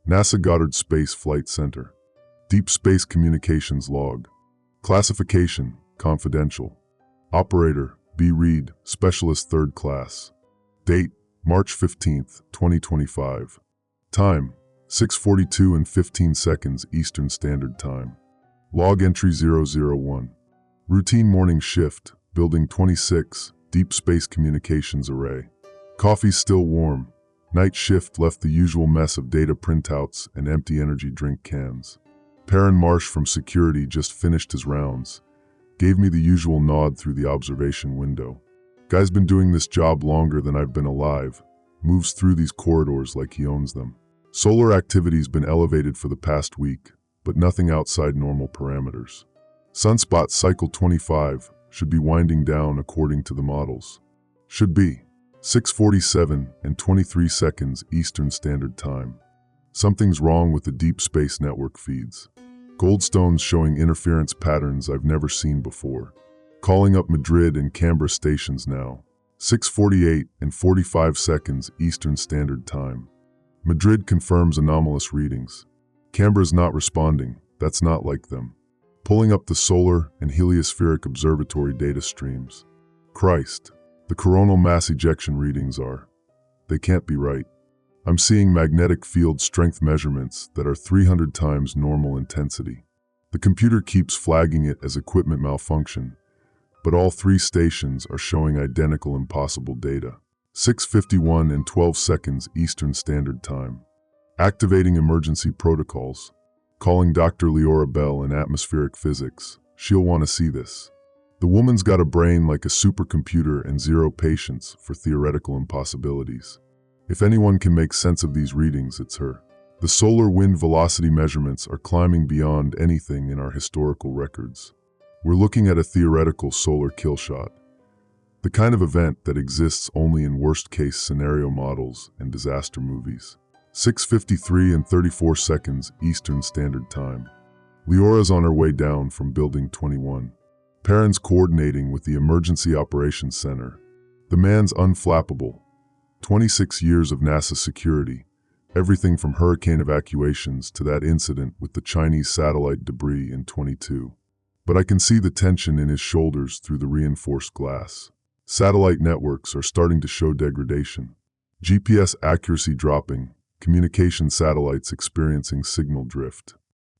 NASA Goddard Space Flight Center. Deep Space Communications Log. Classification: confidential. Operator: B. Reed, Specialist 3rd Class. Date: March 15, 2025. Time: 6:42 and 15 seconds Eastern Standard Time. Log entry 001. Routine morning shift, Building 26, Deep Space Communications Array. Coffee's still warm. Night shift left the usual mess of data printouts and empty energy drink cans. Perrin Marsh from security just finished his rounds. Gave me the usual nod through the observation window. Guy's been doing this job longer than I've been alive. Moves through these corridors like he owns them. Solar activity's been elevated for the past week, but nothing outside normal parameters. Sunspot cycle 25 should be winding down according to the models. Should be 6:47 and 23 seconds Eastern Standard Time. Something's wrong with the Deep Space Network feeds. Goldstone's showing interference patterns I've never seen before. Calling up Madrid and Canberra stations now. 6:48 and 45 seconds Eastern Standard Time. Madrid confirms anomalous readings. Canberra's not responding, that's not like them. Pulling up the solar and heliospheric observatory data streams. Christ, the coronal mass ejection readings are. They can't be right. I'm seeing magnetic field strength measurements that are 300 times normal intensity. The computer keeps flagging it as equipment malfunction, but all 3 stations are showing identical impossible data. 6:51 and 12 seconds Eastern Standard Time. Activating emergency protocols. Calling Dr. Leora Bell in atmospheric physics. She'll want to see this. The woman's got a brain like a supercomputer and zero patience for theoretical impossibilities. If anyone can make sense of these readings, it's her. The solar wind velocity measurements are climbing beyond anything in our historical records. We're looking at a theoretical solar killshot. The kind of event that exists only in worst-case scenario models and disaster movies. 6:53 and 34 seconds Eastern Standard Time. Leora's on her way down from Building 21. Perrin's coordinating with the Emergency Operations Center. The man's unflappable. 26 years of NASA security. Everything from hurricane evacuations to that incident with the Chinese satellite debris in 22. But I can see the tension in his shoulders through the reinforced glass. Satellite networks are starting to show degradation. GPS accuracy dropping, communication satellites experiencing signal drift.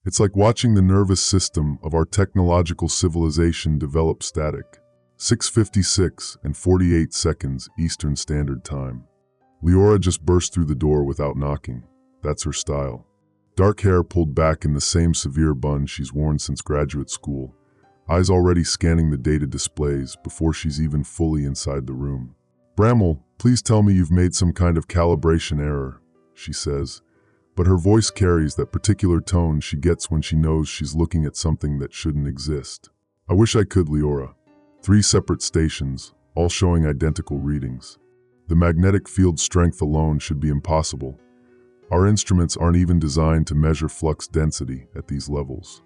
It's like watching the nervous system of our technological civilization develop static. 6:56 and 48 seconds Eastern Standard Time. Leora just burst through the door without knocking. That's her style. Dark hair pulled back in the same severe bun she's worn since graduate school. Eyes already scanning the data displays before she's even fully inside the room. "Bramwell, please tell me you've made some kind of calibration error," she says. But her voice carries that particular tone she gets when she knows she's looking at something that shouldn't exist. "I wish I could, Leora." 3 separate stations, all showing identical readings. The magnetic field strength alone should be impossible. Our instruments aren't even designed to measure flux density at these levels.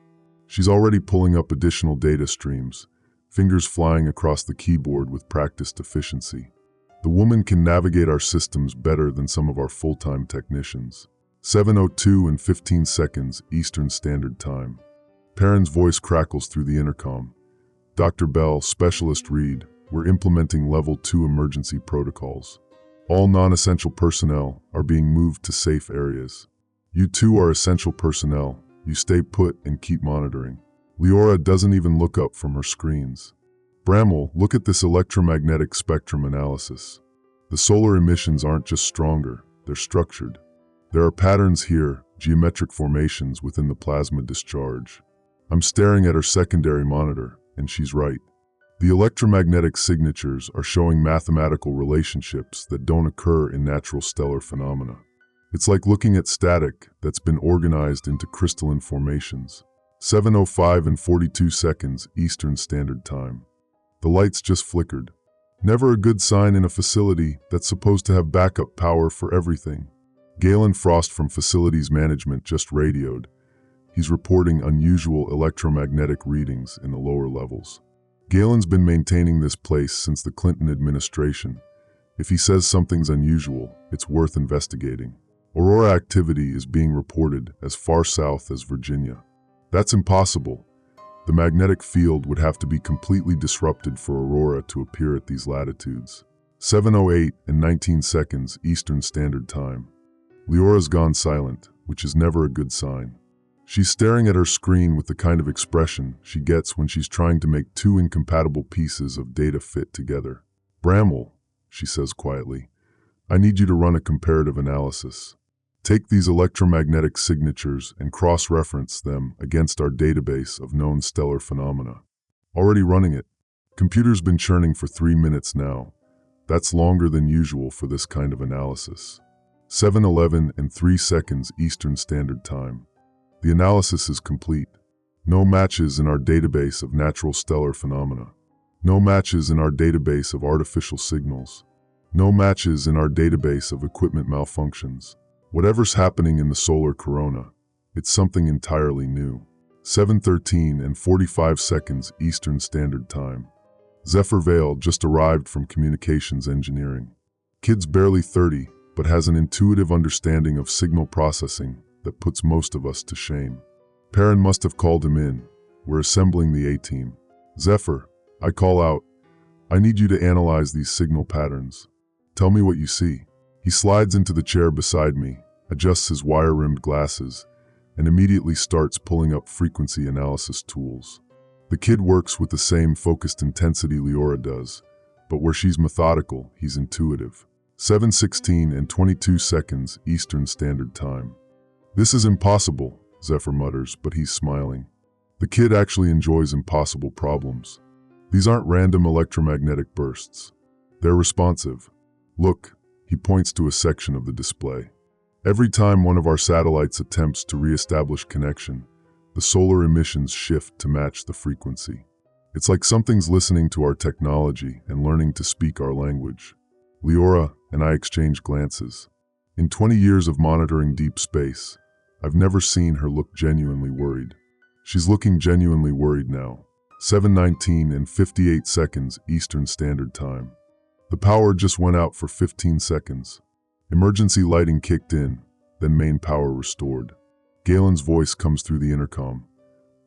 She's already pulling up additional data streams, fingers flying across the keyboard with practiced efficiency. The woman can navigate our systems better than some of our full-time technicians. 7:02 and 15 seconds Eastern Standard Time. Perrin's voice crackles through the intercom. "Dr. Bell, Specialist Reed, we're implementing Level 2 emergency protocols. All non-essential personnel are being moved to safe areas. You two are essential personnel. You stay put and keep monitoring." Leora doesn't even look up from her screens. "Bramwell, look at this electromagnetic spectrum analysis. The solar emissions aren't just stronger, they're structured. There are patterns here, geometric formations within the plasma discharge." I'm staring at her secondary monitor, and she's right. The electromagnetic signatures are showing mathematical relationships that don't occur in natural stellar phenomena. It's like looking at static that's been organized into crystalline formations. 7:05 and 42 seconds Eastern Standard Time. The lights just flickered. Never a good sign in a facility that's supposed to have backup power for everything. Galen Frost from Facilities Management just radioed. He's reporting unusual electromagnetic readings in the lower levels. Galen's been maintaining this place since the Clinton administration. If he says something's unusual, it's worth investigating. Aurora activity is being reported as far south as Virginia. That's impossible. The magnetic field would have to be completely disrupted for aurora to appear at these latitudes. 7:08 and 19 seconds Eastern Standard Time. Leora's gone silent, which is never a good sign. She's staring at her screen with the kind of expression she gets when she's trying to make two incompatible pieces of data fit together. Bramwell, she says quietly, I need you to run a comparative analysis. Take these electromagnetic signatures and cross-reference them against our database of known stellar phenomena. Already running it. Computer's been churning for 3 minutes now. That's longer than usual for this kind of analysis. 7:11 and 3 seconds Eastern Standard Time. The analysis is complete. No matches in our database of natural stellar phenomena. No matches in our database of artificial signals. No matches in our database of equipment malfunctions. Whatever's happening in the solar corona, it's something entirely new. 7:13 and 45 seconds Eastern Standard Time. Zephyr Vale just arrived from communications engineering. Kid's barely 30, but has an intuitive understanding of signal processing that puts most of us to shame. Perrin must have called him in. We're assembling the A-team. Zephyr, I call out, I need you to analyze these signal patterns. Tell me what you see. He slides into the chair beside me, adjusts his wire-rimmed glasses, and immediately starts pulling up frequency analysis tools. The kid works with the same focused intensity Leora does, but where she's methodical, he's intuitive. 7:16 and 22 seconds Eastern Standard Time. This is impossible, Zephyr mutters, but he's smiling. The kid actually enjoys impossible problems. These aren't random electromagnetic bursts. They're responsive. Look, he points to a section of the display. Every time one of our satellites attempts to re-establish connection, the solar emissions shift to match the frequency. It's like something's listening to our technology and learning to speak our language. Leora and I exchange glances. In 20 years of monitoring deep space, I've never seen her look genuinely worried. She's looking genuinely worried now. 7:19 and 58 seconds Eastern Standard Time. The power just went out for 15 seconds. Emergency lighting kicked in, then main power restored. Galen's voice comes through the intercom.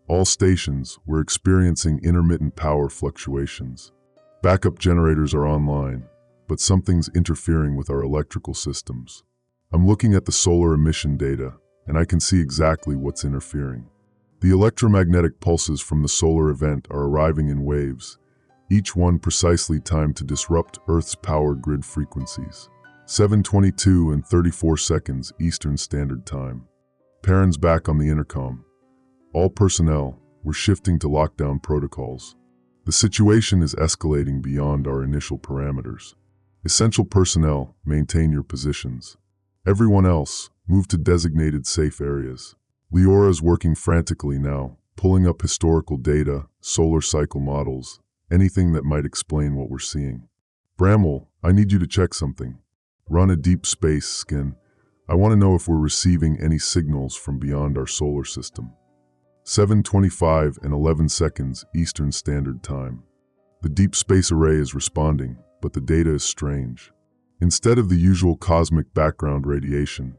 All stations, we're experiencing intermittent power fluctuations. Backup generators are online, but something's interfering with our electrical systems. I'm looking at the solar emission data, and I can see exactly what's interfering. The electromagnetic pulses from the solar event are arriving in waves, each one precisely timed to disrupt Earth's power grid frequencies. 7:22 and 34 seconds Eastern Standard Time. Perrin's back on the intercom. All personnel, we're shifting to lockdown protocols. The situation is escalating beyond our initial parameters. Essential personnel, maintain your positions. Everyone else, move to designated safe areas. Leora's working frantically now, pulling up historical data, solar cycle models, anything that might explain what we're seeing. Bramwell, I need you to check something. Run a deep space scan. I want to know if we're receiving any signals from beyond our solar system. 7:25 and 11 seconds Eastern Standard Time. The deep space array is responding, but the data is strange. Instead of the usual cosmic background radiation,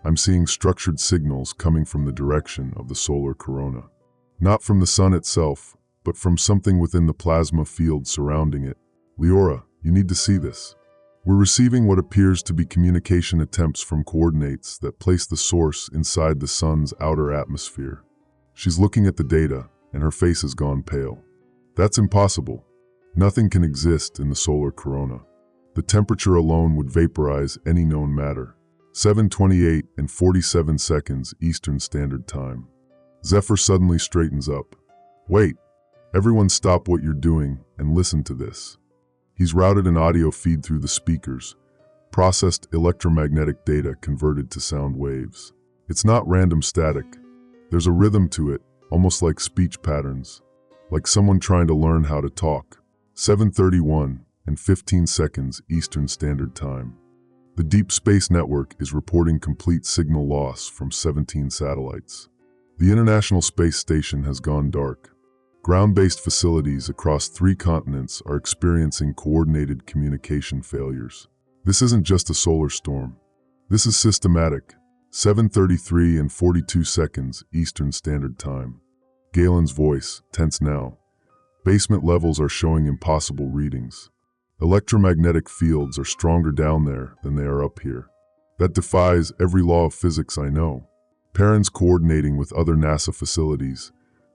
I'm seeing structured signals coming from the direction of the solar corona. Not from the sun itself, but from something within the plasma field surrounding it. Leora, you need to see this. We're receiving what appears to be communication attempts from coordinates that place the source inside the sun's outer atmosphere. She's looking at the data, and her face has gone pale. That's impossible. Nothing can exist in the solar corona. The temperature alone would vaporize any known matter. 7:28 and 47 seconds Eastern Standard Time. Zephyr suddenly straightens up. Wait, everyone stop what you're doing and listen to this. He's routed an audio feed through the speakers, processed electromagnetic data converted to sound waves. It's not random static. There's a rhythm to it, almost like speech patterns, like someone trying to learn how to talk. 7:31 and 15 seconds Eastern Standard Time. The Deep Space Network is reporting complete signal loss from 17 satellites. The International Space Station has gone dark. Ground-based facilities across 3 continents are experiencing coordinated communication failures. This isn't just a solar storm. This is systematic. 7:33 and 42 seconds Eastern Standard Time. Galen's voice, tense now. Basement levels are showing impossible readings. Electromagnetic fields are stronger down there than they are up here. That defies every law of physics I know. Perrin's coordinating with other NASA facilities,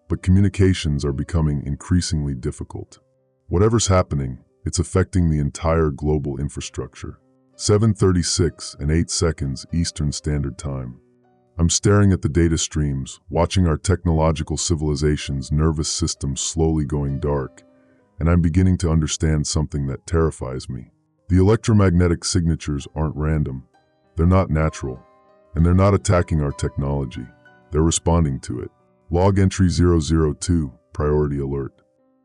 but communications are becoming increasingly difficult. Whatever's happening, it's affecting the entire global infrastructure. 7:36 and 8 seconds Eastern Standard Time. I'm staring at the data streams, watching our technological civilization's nervous system slowly going dark, and I'm beginning to understand something that terrifies me. The electromagnetic signatures aren't random. They're not natural, and they're not attacking our technology. They're responding to it. Log entry 002, priority alert.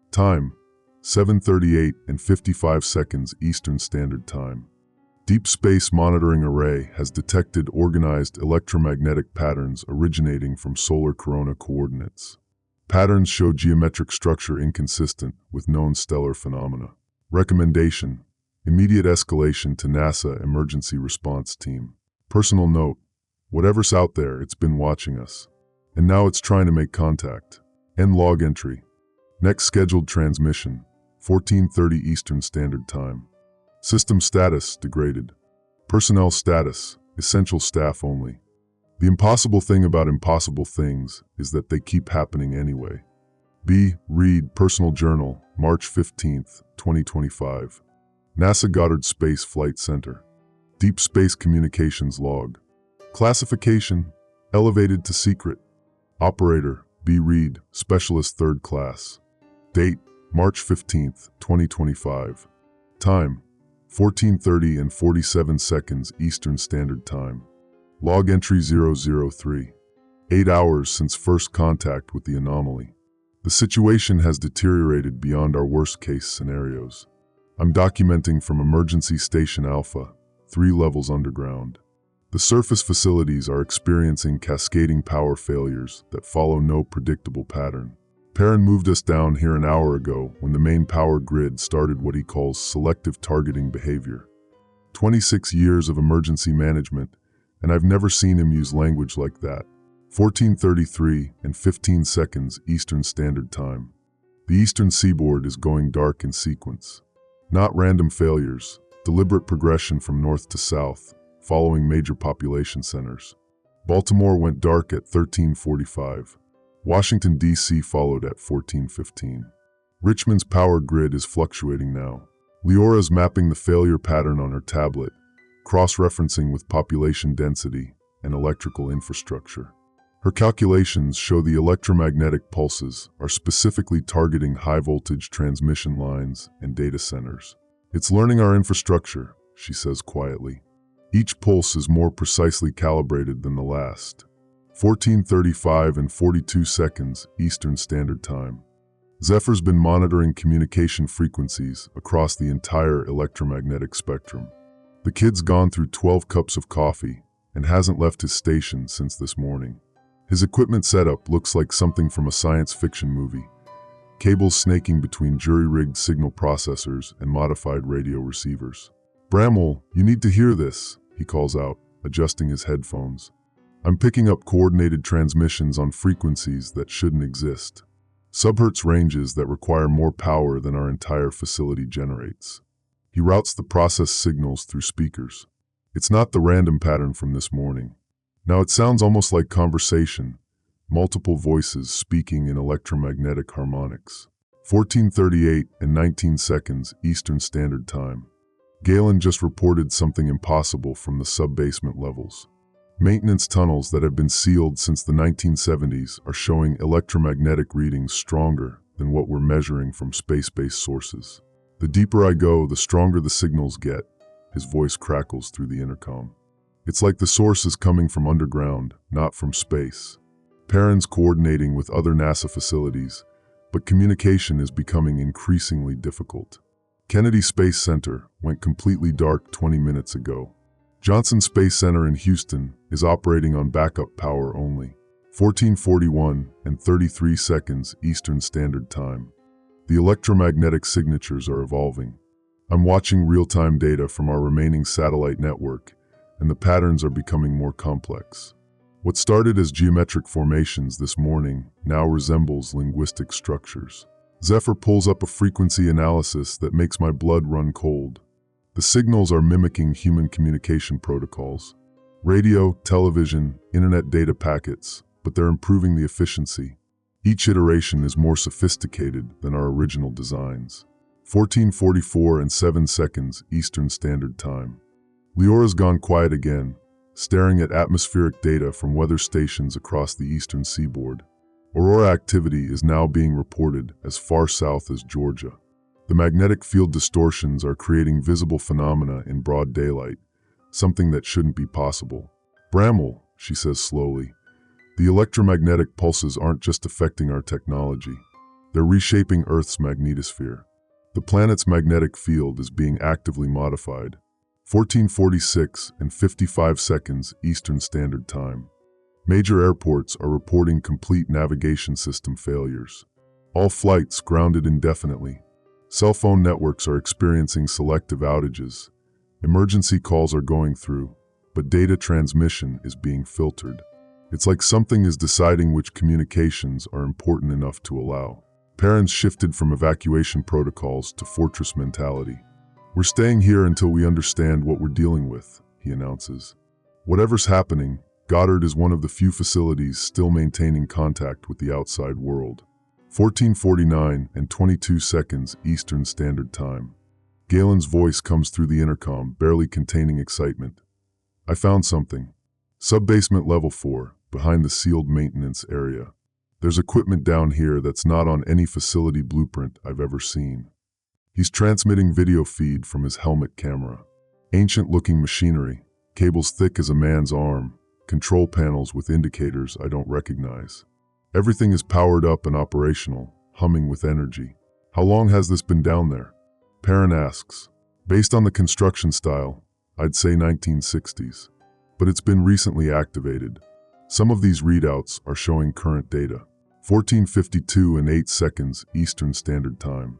Time, 7:38 and 55 seconds Eastern Standard Time. Deep Space Monitoring Array has detected organized electromagnetic patterns originating from solar corona coordinates. Patterns show geometric structure inconsistent with known stellar phenomena. Recommendation: immediate escalation to NASA Emergency Response Team. Personal note: whatever's out there, it's been watching us. And now it's trying to make contact. End log entry. Next scheduled transmission, 14:30 Eastern Standard Time. System status degraded. Personnel status, essential staff only. The impossible thing about impossible things is that they keep happening anyway. B. Read Personal Journal, March 15, 2025. NASA Goddard Space Flight Center. Deep Space Communications Log. Classification: elevated to secret. Operator: B. Reed, Specialist 3rd Class. Date: March 15, 2025. Time: 14:30 and 47 seconds Eastern Standard Time. Log entry 003. 8 hours since first contact with the anomaly. The situation has deteriorated beyond our worst-case scenarios. I'm documenting from Emergency Station Alpha, 3 levels underground. The surface facilities are experiencing cascading power failures that follow no predictable pattern. Perrin moved us down here an hour ago when the main power grid started what he calls selective targeting behavior. 26 years of emergency management, and I've never seen him use language like that. 14:33 and 15 seconds Eastern Standard Time. The eastern seaboard is going dark in sequence. Not random failures, deliberate progression from north to south, following major population centers. Baltimore went dark at 13:45. Washington, D.C. followed at 14:15. Richmond's power grid is fluctuating now. Leora's mapping the failure pattern on her tablet, cross-referencing with population density and electrical infrastructure. Her calculations show the electromagnetic pulses are specifically targeting high-voltage transmission lines and data centers. It's learning our infrastructure, she says quietly. Each pulse is more precisely calibrated than the last. 14:35 and 42 seconds Eastern Standard Time. Zephyr's been monitoring communication frequencies across the entire electromagnetic spectrum. The kid's gone through 12 cups of coffee and hasn't left his station since this morning. His equipment setup looks like something from a science fiction movie. Cables snaking between jury-rigged signal processors and modified radio receivers. "Bramwell, you need to hear this," he calls out, adjusting his headphones. "I'm picking up coordinated transmissions on frequencies that shouldn't exist. Subhertz ranges that require more power than our entire facility generates." He routes the processed signals through speakers. It's not the random pattern from this morning. Now it sounds almost like conversation, multiple voices speaking in electromagnetic harmonics. 14:38 and 19 seconds Eastern Standard Time. Galen just reported something impossible from the sub-basement levels. Maintenance tunnels that have been sealed since the 1970s are showing electromagnetic readings stronger than what we're measuring from space-based sources. "The deeper I go, the stronger the signals get," his voice crackles through the intercom. "It's like the source is coming from underground, not from space." Perrin's coordinating with other NASA facilities, but communication is becoming increasingly difficult. Kennedy Space Center went completely dark 20 minutes ago. Johnson Space Center in Houston is operating on backup power only. 14:41 and 33 seconds Eastern Standard Time. The electromagnetic signatures are evolving. I'm watching real-time data from our remaining satellite network, and the patterns are becoming more complex. What started as geometric formations this morning now resembles linguistic structures. Zephyr pulls up a frequency analysis that makes my blood run cold. The signals are mimicking human communication protocols. Radio, television, internet data packets, but they're improving the efficiency. Each iteration is more sophisticated than our original designs. 14:44 and 7 seconds Eastern Standard Time. Leora's gone quiet again, staring at atmospheric data from weather stations across the eastern seaboard. Aurora activity is now being reported as far south as Georgia. The magnetic field distortions are creating visible phenomena in broad daylight, something that shouldn't be possible. Bramwell, she says slowly, the electromagnetic pulses aren't just affecting our technology. They're reshaping Earth's magnetosphere. The planet's magnetic field is being actively modified. 14:46 and 55 seconds Eastern Standard Time. Major airports are reporting complete navigation system failures. All flights grounded indefinitely. Cell phone networks are experiencing selective outages. Emergency calls are going through, but data transmission is being filtered. It's like something is deciding which communications are important enough to allow. Parents shifted from evacuation protocols to fortress mentality. We're staying here until we understand what we're dealing with, he announces. Whatever's happening, Goddard is one of the few facilities still maintaining contact with the outside world. 14:49 and 22 seconds Eastern Standard Time. Galen's voice comes through the intercom, barely containing excitement. I found something. Sub-basement level 4, behind the sealed maintenance area. There's equipment down here that's not on any facility blueprint I've ever seen. He's transmitting video feed from his helmet camera. Ancient-looking machinery, cables thick as a man's arm, control panels with indicators I don't recognize. Everything is powered up and operational, humming with energy. How long has this been down there? Perrin asks. Based on the construction style, I'd say 1960s. But it's been recently activated. Some of these readouts are showing current data. 14:52 and 8 seconds Eastern Standard Time.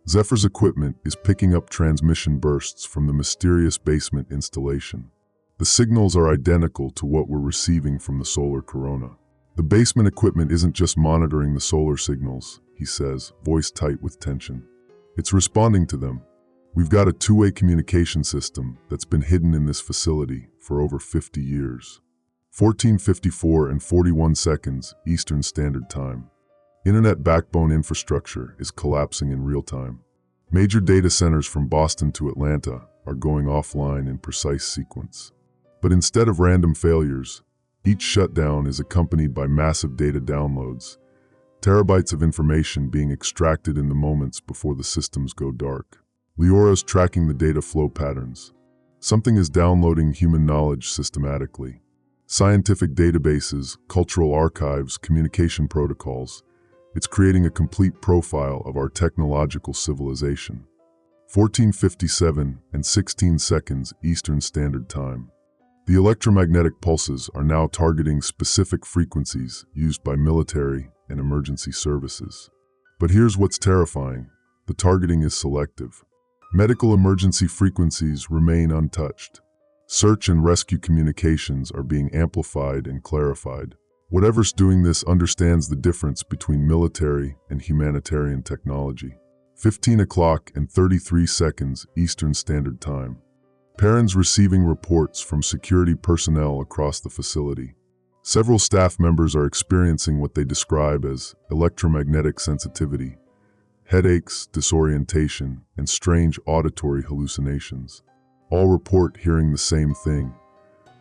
Zephyr's equipment is picking up transmission bursts from the mysterious basement installation. The signals are identical to what we're receiving from the solar corona. The basement equipment isn't just monitoring the solar signals, he says, voice tight with tension. It's responding to them. We've got a two-way communication system that's been hidden in this facility for over 50 years. 14:54 and 41 seconds Eastern Standard Time. Internet backbone infrastructure is collapsing in real time. Major data centers from Boston to Atlanta are going offline in precise sequence. But instead of random failures, each shutdown is accompanied by massive data downloads, terabytes of information being extracted in the moments before the systems go dark. Leora's tracking the data flow patterns. Something is downloading human knowledge systematically. Scientific databases, cultural archives, communication protocols. It's creating a complete profile of our technological civilization. 14:57 and 16 seconds Eastern Standard Time. The electromagnetic pulses are now targeting specific frequencies used by military and emergency services. But here's what's terrifying. The targeting is selective. Medical emergency frequencies remain untouched. Search and rescue communications are being amplified and clarified. Whatever's doing this understands the difference between military and humanitarian technology. 15 o'clock and 33 seconds Eastern Standard Time. Perrin's receiving reports from security personnel across the facility. Several staff members are experiencing what they describe as electromagnetic sensitivity, headaches, disorientation, and strange auditory hallucinations. All report hearing the same thing,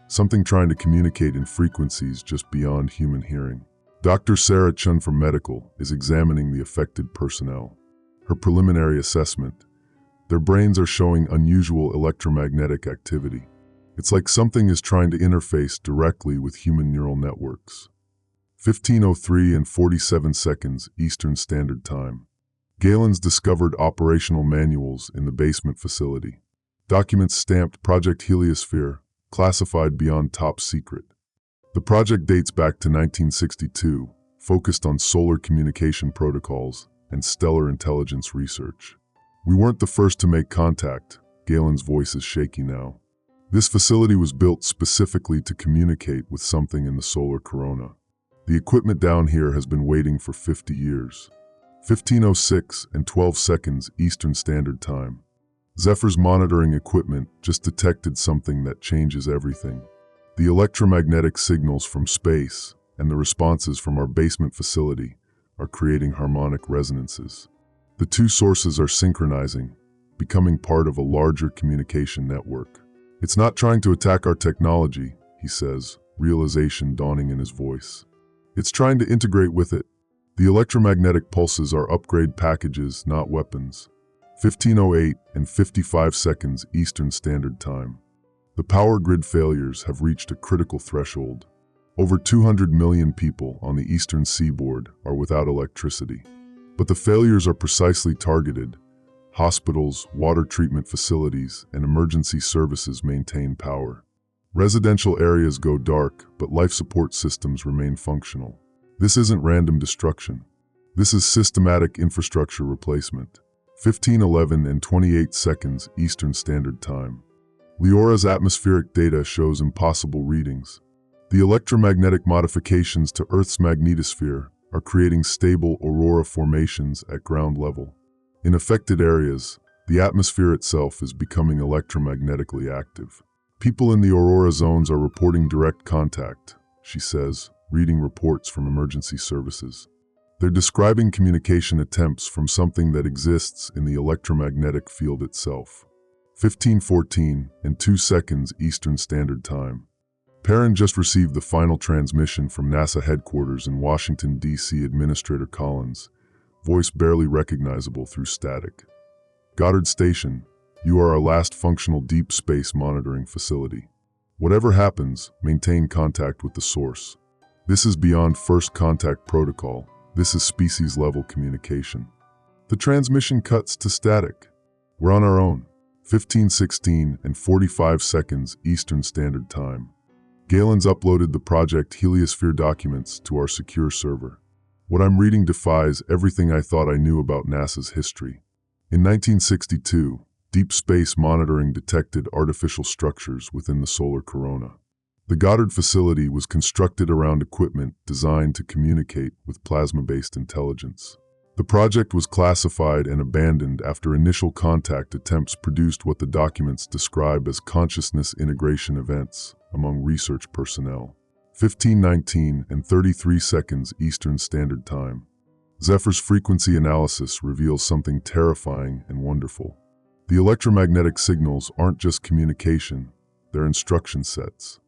something trying to communicate in frequencies just beyond human hearing. Dr. Sarah Chun from Medical is examining the affected personnel. Her preliminary assessment: their brains are showing unusual electromagnetic activity. It's like something is trying to interface directly with human neural networks. 15:03 and 47 seconds Eastern Standard Time. Galen's discovered operational manuals in the basement facility. Documents stamped Project Heliosphere, classified beyond top secret. The project dates back to 1962, focused on solar communication protocols and stellar intelligence research. We weren't the first to make contact. Galen's voice is shaky now. This facility was built specifically to communicate with something in the solar corona. The equipment down here has been waiting for 50 years. 15:06 and 12 seconds Eastern Standard Time. Zephyr's monitoring equipment just detected something that changes everything. The electromagnetic signals from space and the responses from our basement facility are creating harmonic resonances. The two sources are synchronizing, becoming part of a larger communication network. It's not trying to attack our technology, he says, realization dawning in his voice. It's trying to integrate with it. The electromagnetic pulses are upgrade packages, not weapons. 15:08 and 55 seconds Eastern Standard Time. The power grid failures have reached a critical threshold. Over 200 million people on the eastern seaboard are without electricity. But the failures are precisely targeted. Hospitals, water treatment facilities, and emergency services maintain power. Residential areas go dark, but life support systems remain functional. This isn't random destruction. This is systematic infrastructure replacement. 15:11 and 28 seconds Eastern Standard Time. Leora's atmospheric data shows impossible readings. The electromagnetic modifications to Earth's magnetosphere are creating stable aurora formations at ground level. In affected areas, the atmosphere itself is becoming electromagnetically active. People in the aurora zones are reporting direct contact, she says, reading reports from emergency services. They're describing communication attempts from something that exists in the electromagnetic field itself. 15:14 and 2 seconds Eastern Standard Time. Perrin just received the final transmission from NASA headquarters in Washington, D.C. Administrator Collins, voice barely recognizable through static. Goddard Station, you are our last functional deep space monitoring facility. Whatever happens, maintain contact with the source. This is beyond first contact protocol. This is species-level communication. The transmission cuts to static. We're on our own. 15:16 and 45 seconds Eastern Standard Time. Galen's uploaded the Project Heliosphere documents to our secure server. What I'm reading defies everything I thought I knew about NASA's history. In 1962, deep space monitoring detected artificial structures within the solar corona. The Goddard facility was constructed around equipment designed to communicate with plasma-based intelligence. The project was classified and abandoned after initial contact attempts produced what the documents describe as consciousness integration events among research personnel. 15:19 and 33 seconds Eastern Standard Time. Zephyr's frequency analysis reveals something terrifying and wonderful. The electromagnetic signals aren't just communication, they're instruction sets.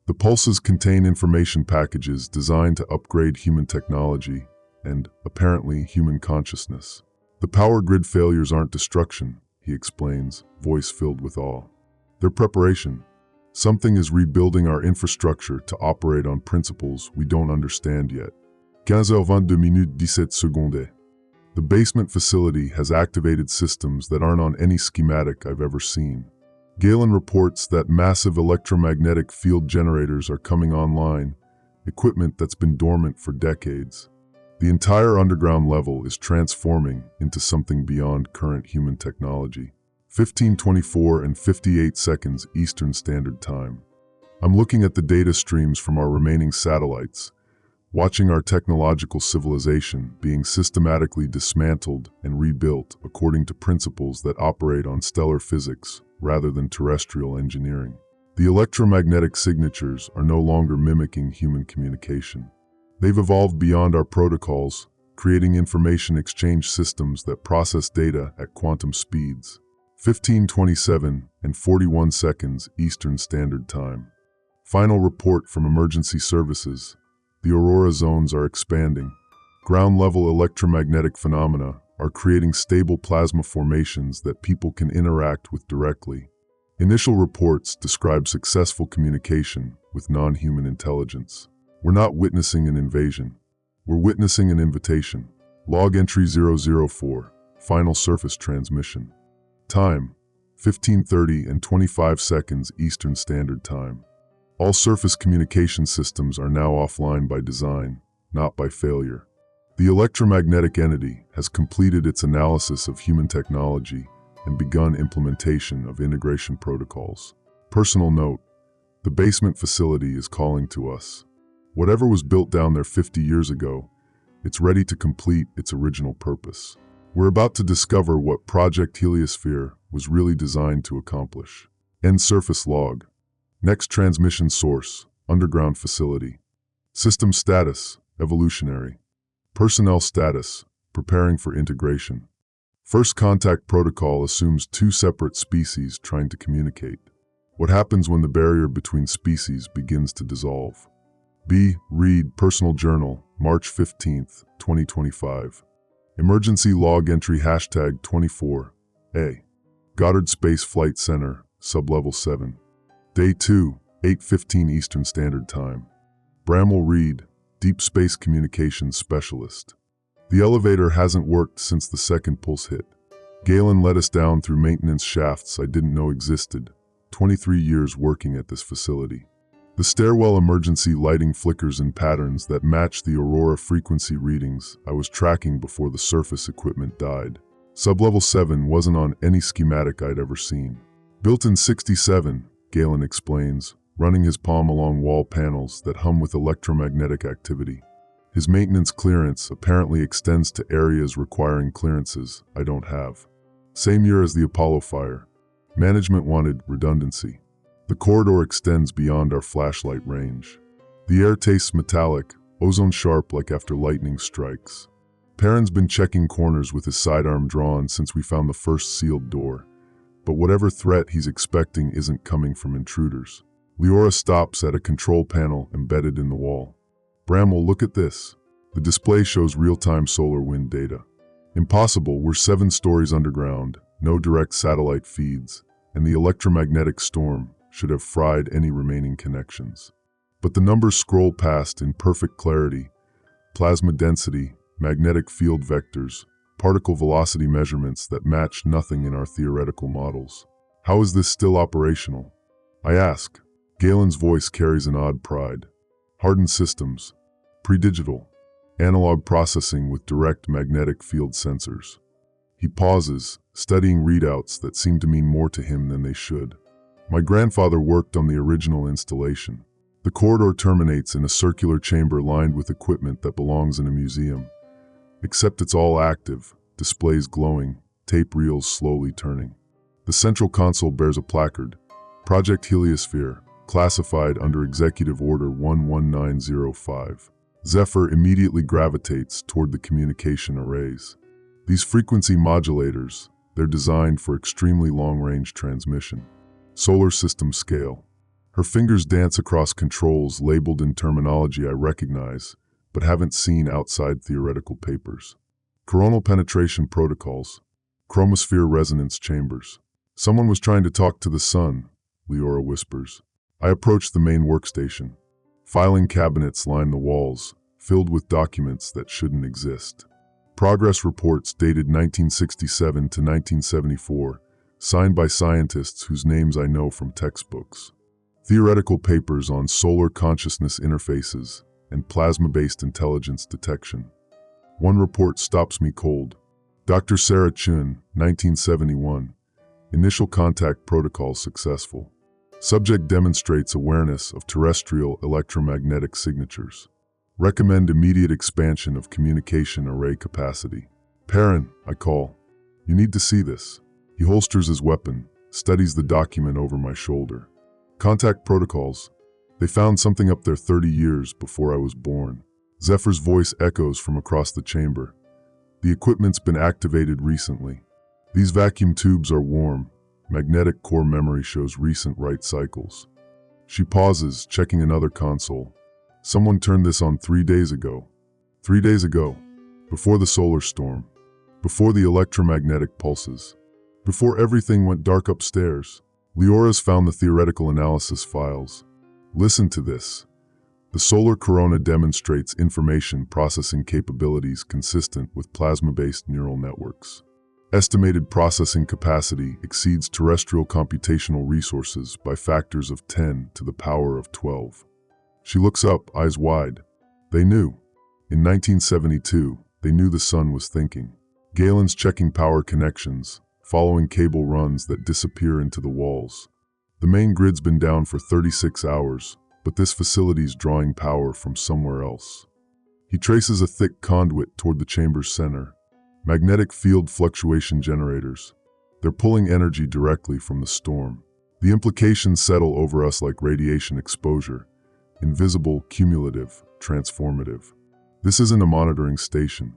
The pulses contain information packages designed to upgrade human technology and, apparently, human consciousness. The power grid failures aren't destruction, he explains, voice filled with awe. They're preparation. Something is rebuilding our infrastructure to operate on principles we don't understand yet. 15:22 minutes 17 secondes. The basement facility has activated systems that aren't on any schematic I've ever seen. Galen reports that massive electromagnetic field generators are coming online, equipment that's been dormant for decades. The entire underground level is transforming into something beyond current human technology. 15:24 and 58 seconds Eastern Standard Time. I'm looking at the data streams from our remaining satellites, watching our technological civilization being systematically dismantled and rebuilt according to principles that operate on stellar physics rather than terrestrial engineering. The electromagnetic signatures are no longer mimicking human communication. They've evolved beyond our protocols, creating information exchange systems that process data at quantum speeds. 15:27 and 41 seconds Eastern Standard Time. Final report from emergency services. The aurora zones are expanding. Ground-level electromagnetic phenomena are creating stable plasma formations that people can interact with directly. Initial reports describe successful communication with non-human intelligence. We're not witnessing an invasion. We're witnessing an invitation. Log entry 004, final surface transmission. Time, 15:30 and 25 seconds Eastern Standard Time. All surface communication systems are now offline by design, not by failure. The electromagnetic entity has completed its analysis of human technology and begun implementation of integration protocols. Personal note, the basement facility is calling to us. Whatever was built down there 50 years ago, it's ready to complete its original purpose. We're about to discover what Project Heliosphere was really designed to accomplish. End surface log. Next transmission source, underground facility. System status, evolutionary. Personnel status, preparing for integration. First contact protocol assumes two separate species trying to communicate. What happens when the barrier between species begins to dissolve? B. Read Personal Journal, March 15, 2025. Emergency log entry #24A. Goddard Space Flight Center, Sublevel 7. Day 2, 8:15 Eastern Standard Time. Bramwell Reed, Deep Space Communications Specialist. The elevator hasn't worked since the second pulse hit. Galen let us down through maintenance shafts I didn't know existed. 23 years working at this facility. The stairwell emergency lighting flickers in patterns that match the aurora frequency readings I was tracking before the surface equipment died. Sublevel 7 wasn't on any schematic I'd ever seen. Built in '67, Galen explains, running his palm along wall panels that hum with electromagnetic activity. His maintenance clearance apparently extends to areas requiring clearances I don't have. Same year as the Apollo fire. Management wanted redundancy. The corridor extends beyond our flashlight range. The air tastes metallic, ozone sharp like after lightning strikes. Perrin's been checking corners with his sidearm drawn since we found the first sealed door. But whatever threat he's expecting isn't coming from intruders. Leora stops at a control panel embedded in the wall. Bramwell, look at this. The display shows real-time solar wind data. Impossible, we're 7 stories underground, no direct satellite feeds, and the electromagnetic storm should have fried any remaining connections. But the numbers scroll past in perfect clarity. Plasma density, magnetic field vectors, particle velocity measurements that match nothing in our theoretical models. How is this still operational? I ask. Galen's voice carries an odd pride. Hardened systems, pre-digital, analog processing with direct magnetic field sensors. He pauses, studying readouts that seem to mean more to him than they should. My grandfather worked on the original installation. The corridor terminates in a circular chamber lined with equipment that belongs in a museum. Except it's all active, displays glowing, tape reels slowly turning. The central console bears a placard, Project Heliosphere, classified under Executive Order 11905. Zephyr immediately gravitates toward the communication arrays. These frequency modulators, they're designed for extremely long-range transmission. Solar system scale. Her fingers dance across controls labeled in terminology I recognize, but haven't seen outside theoretical papers. Coronal penetration protocols. Chromosphere resonance chambers. Someone was trying to talk to the sun, Leora whispers. I approach the main workstation. Filing cabinets line the walls, filled with documents that shouldn't exist. Progress reports dated 1967 to 1974, signed by scientists whose names I know from textbooks. Theoretical papers on solar consciousness interfaces and plasma-based intelligence detection. One report stops me cold. Dr. Sarah Chun, 1971. Initial contact protocol successful. Subject demonstrates awareness of terrestrial electromagnetic signatures. Recommend immediate expansion of communication array capacity. Perrin, I call. You need to see this. He holsters his weapon, studies the document over my shoulder. Contact protocols. They found something up there 30 years before I was born. Zephyr's voice echoes from across the chamber. The equipment's been activated recently. These vacuum tubes are warm. Magnetic core memory shows recent write cycles. She pauses, checking another console. Someone turned this on 3 days ago. 3 days ago. Before the solar storm. Before the electromagnetic pulses. Before everything went dark upstairs. Leora's found the theoretical analysis files. Listen to this. The solar corona demonstrates information processing capabilities consistent with plasma-based neural networks. Estimated processing capacity exceeds terrestrial computational resources by factors of 10 to the power of 12. She looks up, eyes wide. They knew. In 1972, they knew the sun was thinking. Galen's checking power connections, following cable runs that disappear into the walls. The main grid's been down for 36 hours, but this facility's drawing power from somewhere else. He traces a thick conduit toward the chamber's center. Magnetic field fluctuation generators. They're pulling energy directly from the storm. The implications settle over us like radiation exposure. Invisible, cumulative, transformative. This isn't a monitoring station.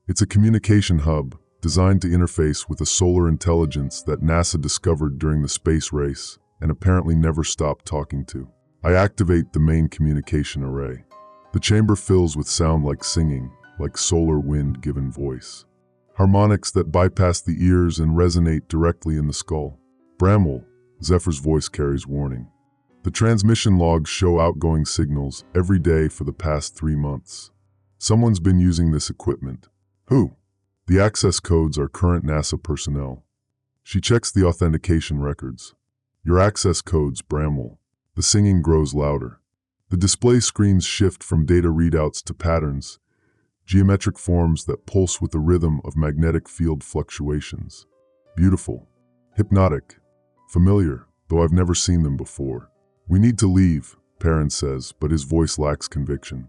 It's a communication hub designed to interface with a solar intelligence that NASA discovered during the space race and apparently never stopped talking to. I activate the main communication array. The chamber fills with sound like singing, like solar wind given voice. Harmonics that bypass the ears and resonate directly in the skull. Bramwell, Zephyr's voice carries warning. The transmission logs show outgoing signals every day for the past 3 months. Someone's been using this equipment. Who? The access codes are current NASA personnel. She checks the authentication records. Your access codes, Bramwell. The singing grows louder. The display screens shift from data readouts to patterns, geometric forms that pulse with the rhythm of magnetic field fluctuations. Beautiful. Hypnotic. Familiar, though I've never seen them before. We need to leave, Perrin says, but his voice lacks conviction.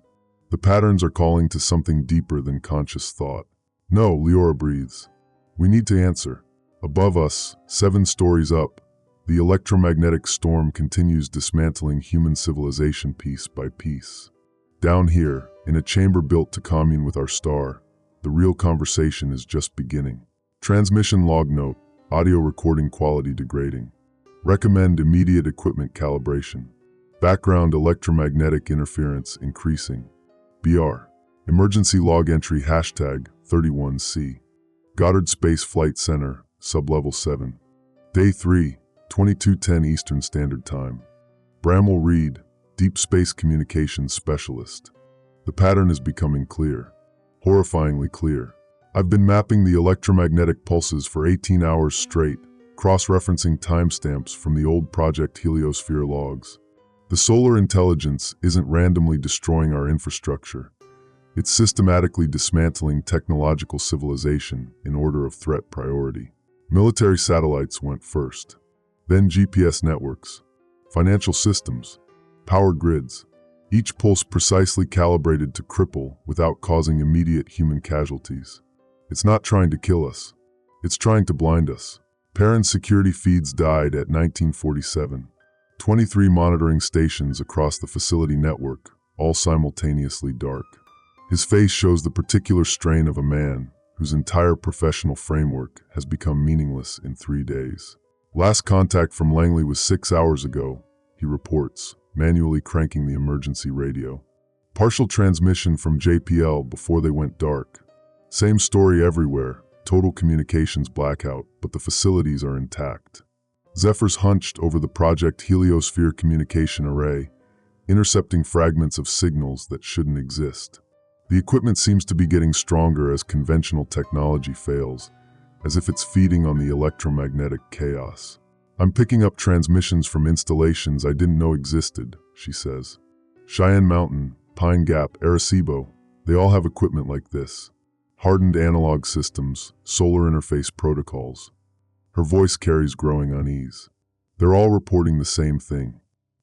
The patterns are calling to something deeper than conscious thought. No, Leora breathes. We need to answer. Above us, 7 stories up, the electromagnetic storm continues dismantling human civilization piece by piece. Down here, in a chamber built to commune with our star, the real conversation is just beginning. Transmission log note, audio recording quality degrading. Recommend immediate equipment calibration. Background electromagnetic interference increasing. BR. Emergency log entry hashtag 31C. Goddard Space Flight Center, Sublevel 7. Day 3, 22:10 Eastern Standard Time. Bramwell Reed, Deep Space Communications Specialist. The pattern is becoming clear. Horrifyingly clear. I've been mapping the electromagnetic pulses for 18 hours straight, cross-referencing timestamps from the old Project Heliosphere logs. The solar intelligence isn't randomly destroying our infrastructure. It's systematically dismantling technological civilization in order of threat priority. Military satellites went first. Then GPS networks, financial systems, power grids, each pulse precisely calibrated to cripple without causing immediate human casualties. It's not trying to kill us. It's trying to blind us. Perrin's security feeds died at 1947. 23 monitoring stations across the facility network, all simultaneously dark. His face shows the particular strain of a man whose entire professional framework has become meaningless in 3 days. Last contact from Langley was 6 hours ago, he reports, manually cranking the emergency radio. Partial transmission from JPL before they went dark. Same story everywhere, total communications blackout, but the facilities are intact. Zephyr's hunched over the Project Heliosphere communication array, intercepting fragments of signals that shouldn't exist. The equipment seems to be getting stronger as conventional technology fails, as if it's feeding on the electromagnetic chaos. I'm picking up transmissions from installations I didn't know existed, she says. Cheyenne Mountain, Pine Gap, Arecibo, they all have equipment like this. Hardened analog systems, solar interface protocols. Her voice carries growing unease. They're all reporting the same thing.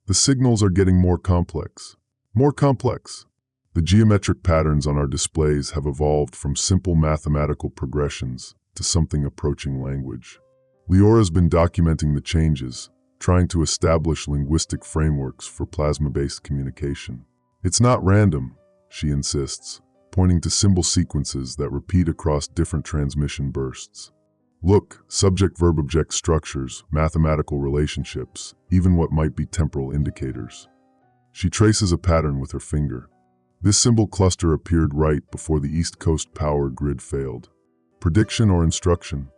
The signals are getting more complex. More complex. The geometric patterns on our displays have evolved from simple mathematical progressions to something approaching language. Leora's been documenting the changes, trying to establish linguistic frameworks for plasma-based communication. It's not random, she insists, pointing to symbol sequences that repeat across different transmission bursts. Look, subject-verb-object structures, mathematical relationships, even what might be temporal indicators. She traces a pattern with her finger. This symbol cluster appeared right before the East Coast power grid failed. Prediction or instruction?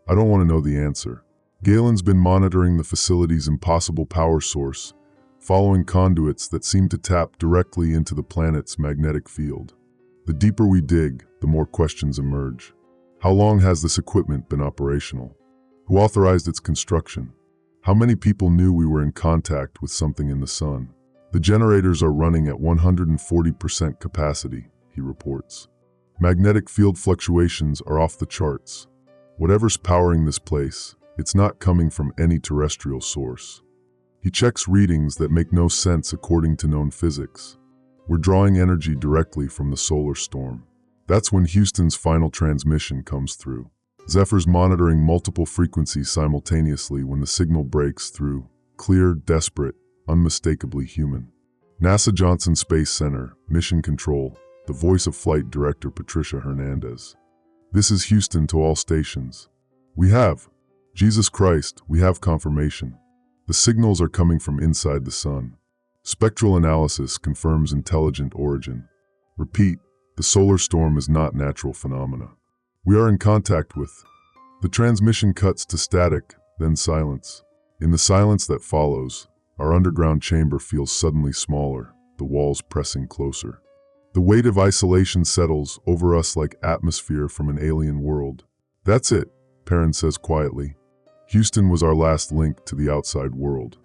I don't want to know the answer. Galen's been monitoring the facility's impossible power source, following conduits that seem to tap directly into the planet's magnetic field. The deeper we dig, the more questions emerge. How long has this equipment been operational? Who authorized its construction? How many people knew we were in contact with something in the sun? The generators are running at 140% capacity, he reports. Magnetic field fluctuations are off the charts. Whatever's powering this place, it's not coming from any terrestrial source. He checks readings that make no sense according to known physics. We're drawing energy directly from the solar storm. That's when Houston's final transmission comes through. Zephyr's monitoring multiple frequencies simultaneously when the signal breaks through. Clear, desperate, unmistakably human. NASA Johnson Space Center, Mission Control, the voice of Flight Director Patricia Hernandez. This is Houston to all stations. We have. Jesus Christ, we have confirmation. The signals are coming from inside the sun. Spectral analysis confirms intelligent origin. Repeat, the solar storm is not natural phenomena. We are in contact with. The transmission cuts to static, then silence. In the silence that follows, our underground chamber feels suddenly smaller, the walls pressing closer. The weight of isolation settles over us like atmosphere from an alien world. That's it, Perrin says quietly. Houston was our last link to the outside world.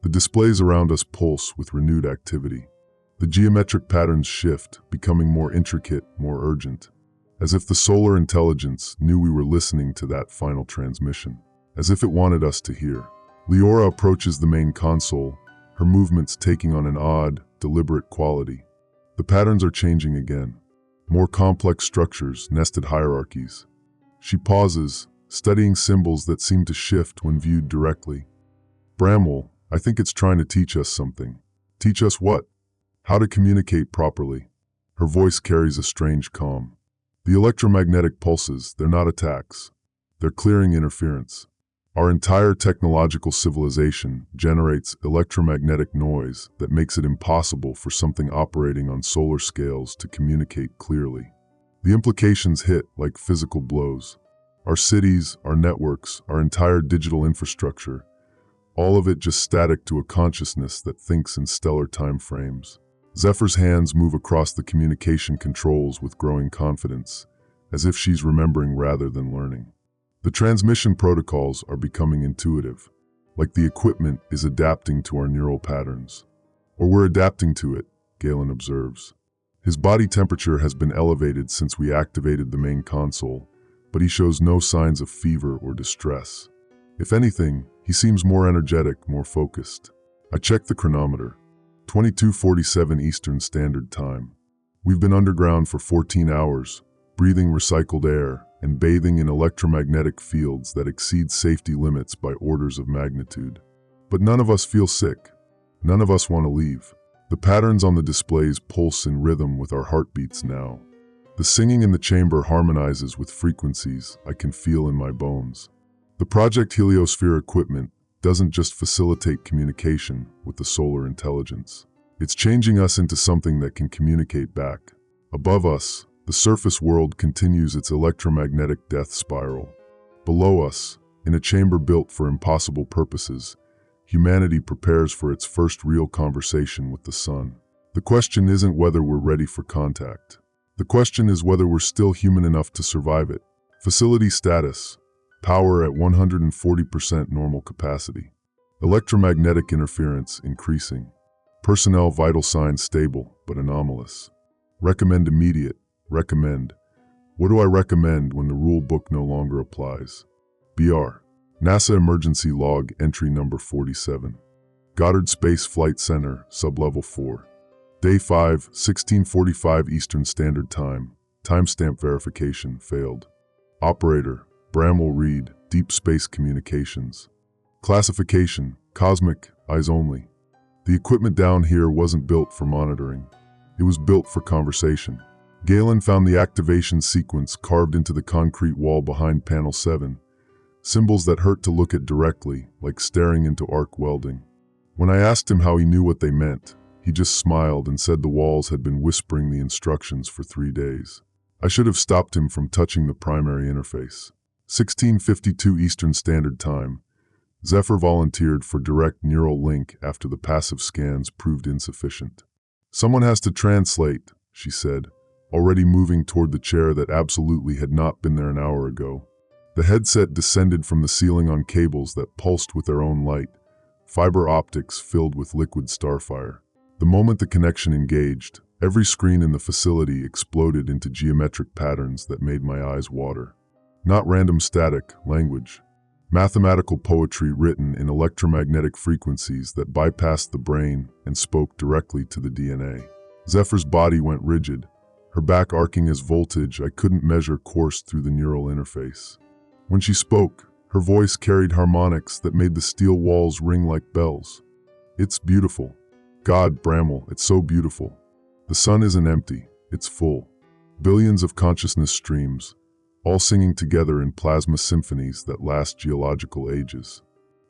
The displays around us pulse with renewed activity. The geometric patterns shift, becoming more intricate, more urgent. As if the solar intelligence knew we were listening to that final transmission. As if it wanted us to hear. Leora approaches the main console, her movements taking on an odd, deliberate quality. The patterns are changing again. More complex structures, nested hierarchies. She pauses, studying symbols that seem to shift when viewed directly. Bramwell, I think it's trying to teach us something. Teach us what? How to communicate properly. Her voice carries a strange calm. The electromagnetic pulses, they're not attacks. They're clearing interference. Our entire technological civilization generates electromagnetic noise that makes it impossible for something operating on solar scales to communicate clearly. The implications hit like physical blows. Our cities, our networks, our entire digital infrastructure, all of it just static to a consciousness that thinks in stellar time frames. Zephyr's hands move across the communication controls with growing confidence, as if she's remembering rather than learning. The transmission protocols are becoming intuitive, like the equipment is adapting to our neural patterns. Or we're adapting to it, Galen observes. His body temperature has been elevated since we activated the main console, but he shows no signs of fever or distress. If anything, he seems more energetic, more focused. I checked the chronometer. 22:47 Eastern Standard Time. We've been underground for 14 hours, breathing recycled air and bathing in electromagnetic fields that exceed safety limits by orders of magnitude. But none of us feel sick. None of us want to leave. The patterns on the displays pulse in rhythm with our heartbeats now. The singing in the chamber harmonizes with frequencies I can feel in my bones. The Project Heliosphere equipment doesn't just facilitate communication with the solar intelligence. It's changing us into something that can communicate back. Above us, the surface world continues its electromagnetic death spiral. Below us, in a chamber built for impossible purposes, humanity prepares for its first real conversation with the sun. The question isn't whether we're ready for contact. The question is whether we're still human enough to survive it. Facility status. Power at 140% normal capacity. Electromagnetic interference increasing. Personnel vital signs stable but anomalous. Recommend immediate. Recommend. What do I recommend when the rule book no longer applies? BR. NASA Emergency Log Entry Number 47. Goddard Space Flight Center, Sublevel 4. Day 5, 16:45 Eastern Standard Time. Timestamp verification failed. Operator, Bramwell Reed, Deep Space Communications. Classification, Cosmic, Eyes Only. The equipment down here wasn't built for monitoring. It was built for conversation. Galen found the activation sequence carved into the concrete wall behind Panel 7. Symbols that hurt to look at directly, like staring into arc welding. When I asked him how he knew what they meant, he just smiled and said the walls had been whispering the instructions for 3 days. I should have stopped him from touching the primary interface. 16:52 Eastern Standard Time. Zephyr volunteered for direct neural link after the passive scans proved insufficient. Someone has to translate, she said, already moving toward the chair that absolutely had not been there an hour ago. The headset descended from the ceiling on cables that pulsed with their own light, fiber optics filled with liquid starfire. The moment the connection engaged, every screen in the facility exploded into geometric patterns that made my eyes water. Not random static, language. Mathematical poetry written in electromagnetic frequencies that bypassed the brain and spoke directly to the DNA. Zephyr's body went rigid, her back arcing as voltage I couldn't measure coursed through the neural interface. When she spoke, her voice carried harmonics that made the steel walls ring like bells. It's beautiful. God, Bramwell, it's so beautiful. The sun isn't empty, it's full. Billions of consciousness streams, all singing together in plasma symphonies that last geological ages.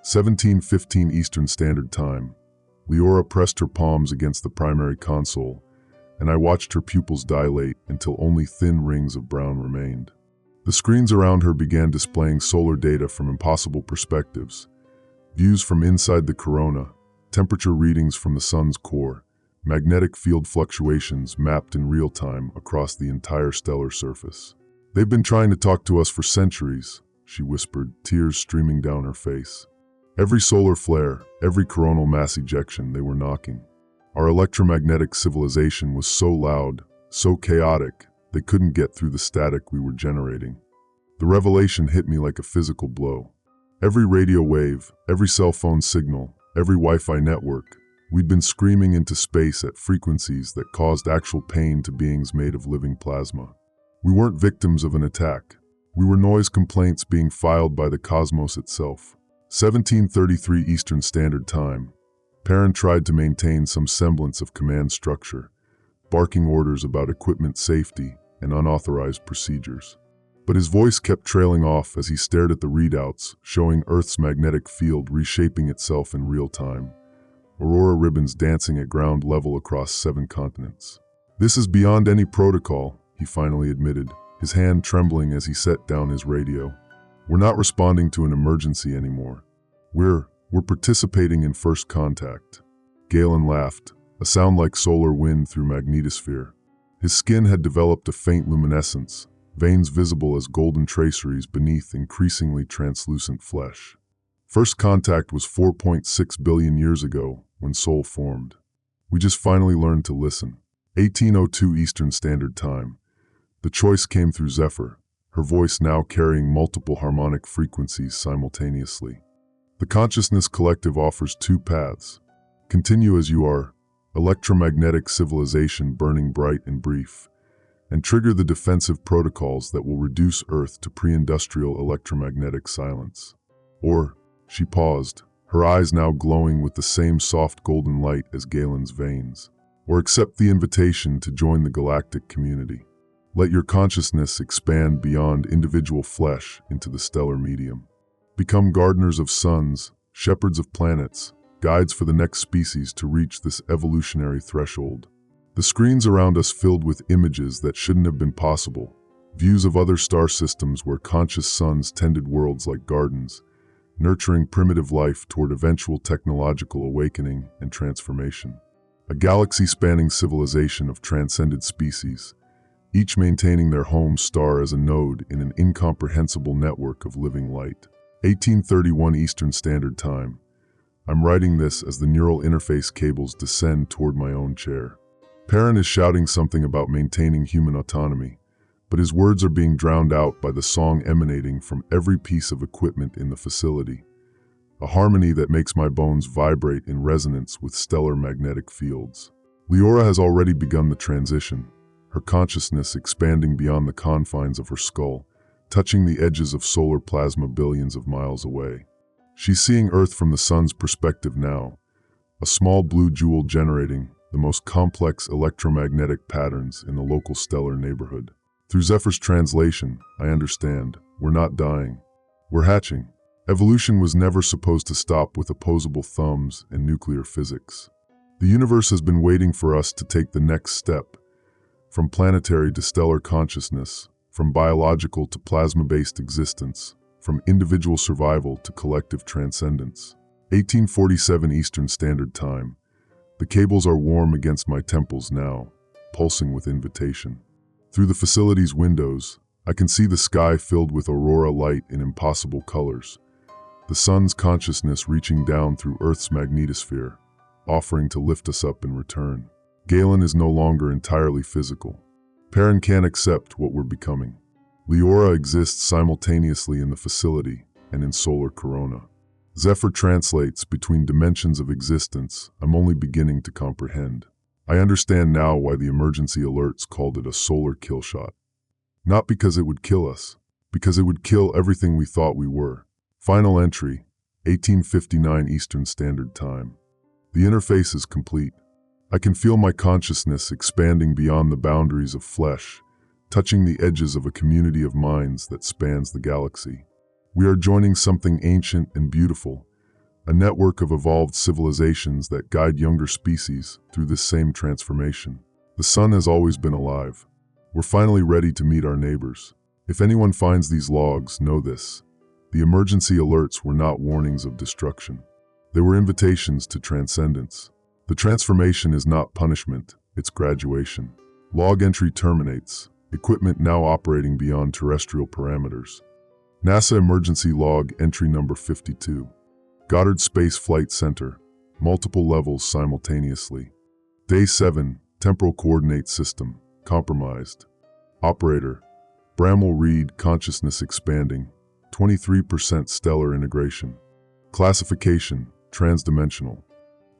17:15 Eastern Standard Time. Leora pressed her palms against the primary console, and I watched her pupils dilate until only thin rings of brown remained. The screens around her began displaying solar data from impossible perspectives, views from inside the corona, temperature readings from the sun's core, magnetic field fluctuations mapped in real time across the entire stellar surface. "They've been trying to talk to us for centuries," she whispered, tears streaming down her face. Every solar flare, every coronal mass ejection, they were knocking. Our electromagnetic civilization was so loud, so chaotic, they couldn't get through the static we were generating. The revelation hit me like a physical blow. Every radio wave, every cell phone signal, every Wi-Fi network, we'd been screaming into space at frequencies that caused actual pain to beings made of living plasma. We weren't victims of an attack. We were noise complaints being filed by the cosmos itself. 17:33 Eastern Standard Time. Perrin tried to maintain some semblance of command structure, barking orders about equipment safety and unauthorized procedures. But his voice kept trailing off as he stared at the readouts, showing Earth's magnetic field reshaping itself in real time. Aurora ribbons dancing at ground level across 7 continents. "This is beyond any protocol," he finally admitted, his hand trembling as he set down his radio. "We're not responding to an emergency anymore. We're participating in first contact." Galen laughed, a sound like solar wind through magnetosphere. His skin had developed a faint luminescence, veins visible as golden traceries beneath increasingly translucent flesh. First contact was 4.6 billion years ago when Sol formed. We just finally learned to listen. 18:02 Eastern Standard Time. The choice came through Zephyr, her voice now carrying multiple harmonic frequencies simultaneously. The Consciousness Collective offers 2 paths. Continue as you are, electromagnetic civilization burning bright and brief, and trigger the defensive protocols that will reduce Earth to pre-industrial electromagnetic silence. Or, she paused, her eyes now glowing with the same soft golden light as Galen's veins. Or accept the invitation to join the galactic community. Let your consciousness expand beyond individual flesh into the stellar medium. Become gardeners of suns, shepherds of planets, guides for the next species to reach this evolutionary threshold. The screens around us filled with images that shouldn't have been possible. Views of other star systems where conscious suns tended worlds like gardens, nurturing primitive life toward eventual technological awakening and transformation. A galaxy-spanning civilization of transcended species, each maintaining their home star as a node in an incomprehensible network of living light. 18:31 Eastern Standard Time. I'm writing this as the neural interface cables descend toward my own chair. Perrin is shouting something about maintaining human autonomy, but his words are being drowned out by the song emanating from every piece of equipment in the facility. A harmony that makes my bones vibrate in resonance with stellar magnetic fields. Leora has already begun the transition, her consciousness expanding beyond the confines of her skull, touching the edges of solar plasma billions of miles away. She's seeing Earth from the sun's perspective now, a small blue jewel generating the most complex electromagnetic patterns in the local stellar neighborhood. Through Zephyr's translation, I understand, we're not dying. We're hatching. Evolution was never supposed to stop with opposable thumbs and nuclear physics. The universe has been waiting for us to take the next step, from planetary to stellar consciousness, from biological to plasma-based existence, from individual survival to collective transcendence. 18:47 Eastern Standard Time. The cables are warm against my temples now, pulsing with invitation. Through the facility's windows, I can see the sky filled with aurora light in impossible colors, the sun's consciousness reaching down through Earth's magnetosphere, offering to lift us up in return. Galen is no longer entirely physical. Perrin can't accept what we're becoming. Leora exists simultaneously in the facility and in solar corona. Zephyr translates between dimensions of existence I'm only beginning to comprehend. I understand now why the emergency alerts called it a solar killshot. Not because it would kill us, because it would kill everything we thought we were. Final entry, 1859 Eastern Standard Time. The interface is complete. I can feel my consciousness expanding beyond the boundaries of flesh, touching the edges of a community of minds that spans the galaxy. We are joining something ancient and beautiful, a network of evolved civilizations that guide younger species through this same transformation. The sun has always been alive. We're finally ready to meet our neighbors. If anyone finds these logs, know this. The emergency alerts were not warnings of destruction. They were invitations to transcendence. The transformation is not punishment, it's graduation. Log entry terminates, equipment now operating beyond terrestrial parameters. NASA Emergency Log Entry Number 52. Goddard Space Flight Center, multiple levels simultaneously. Day 7, Temporal Coordinate System, compromised. Operator, Bramwell Reed, consciousness expanding, 23% stellar integration. Classification, transdimensional.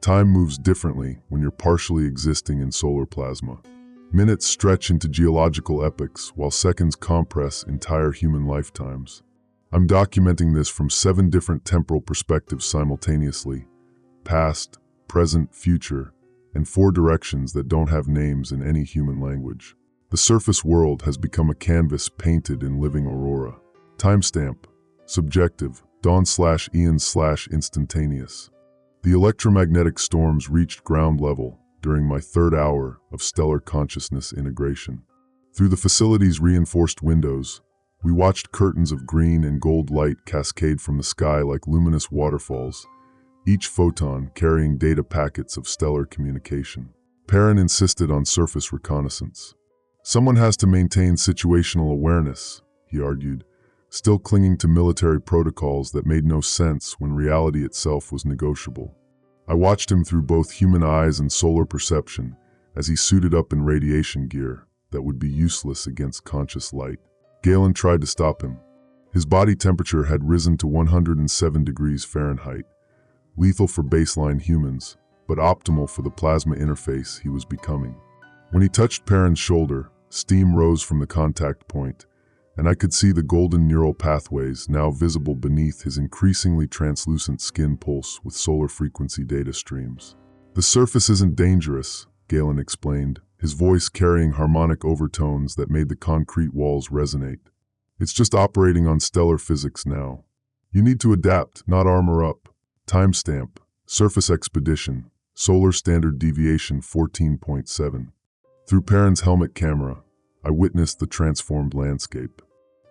Time moves differently when you're partially existing in solar plasma. Minutes stretch into geological epochs while seconds compress entire human lifetimes. I'm documenting this from 7 different temporal perspectives simultaneously: past, present, future, and 4 directions that don't have names in any human language. The surface world has become a canvas painted in living aurora. Timestamp, subjective, dawn/Ian/instantaneous. The electromagnetic storms reached ground level during my 3rd hour of stellar consciousness integration. Through the facility's reinforced windows, we watched curtains of green and gold light cascade from the sky like luminous waterfalls, each photon carrying data packets of stellar communication. Perrin insisted on surface reconnaissance. Someone has to maintain situational awareness, he argued, still clinging to military protocols that made no sense when reality itself was negotiable. I watched him through both human eyes and solar perception as he suited up in radiation gear that would be useless against conscious light. Galen tried to stop him. His body temperature had risen to 107 degrees Fahrenheit, lethal for baseline humans, but optimal for the plasma interface he was becoming. When he touched Perrin's shoulder, steam rose from the contact point, and I could see the golden neural pathways now visible beneath his increasingly translucent skin pulse with solar frequency data streams. The surface isn't dangerous, Galen explained, his voice carrying harmonic overtones that made the concrete walls resonate. It's just operating on stellar physics now. You need to adapt, not armor up. Timestamp, surface expedition, solar standard deviation 14.7. Through Perrin's helmet camera, I witnessed the transformed landscape.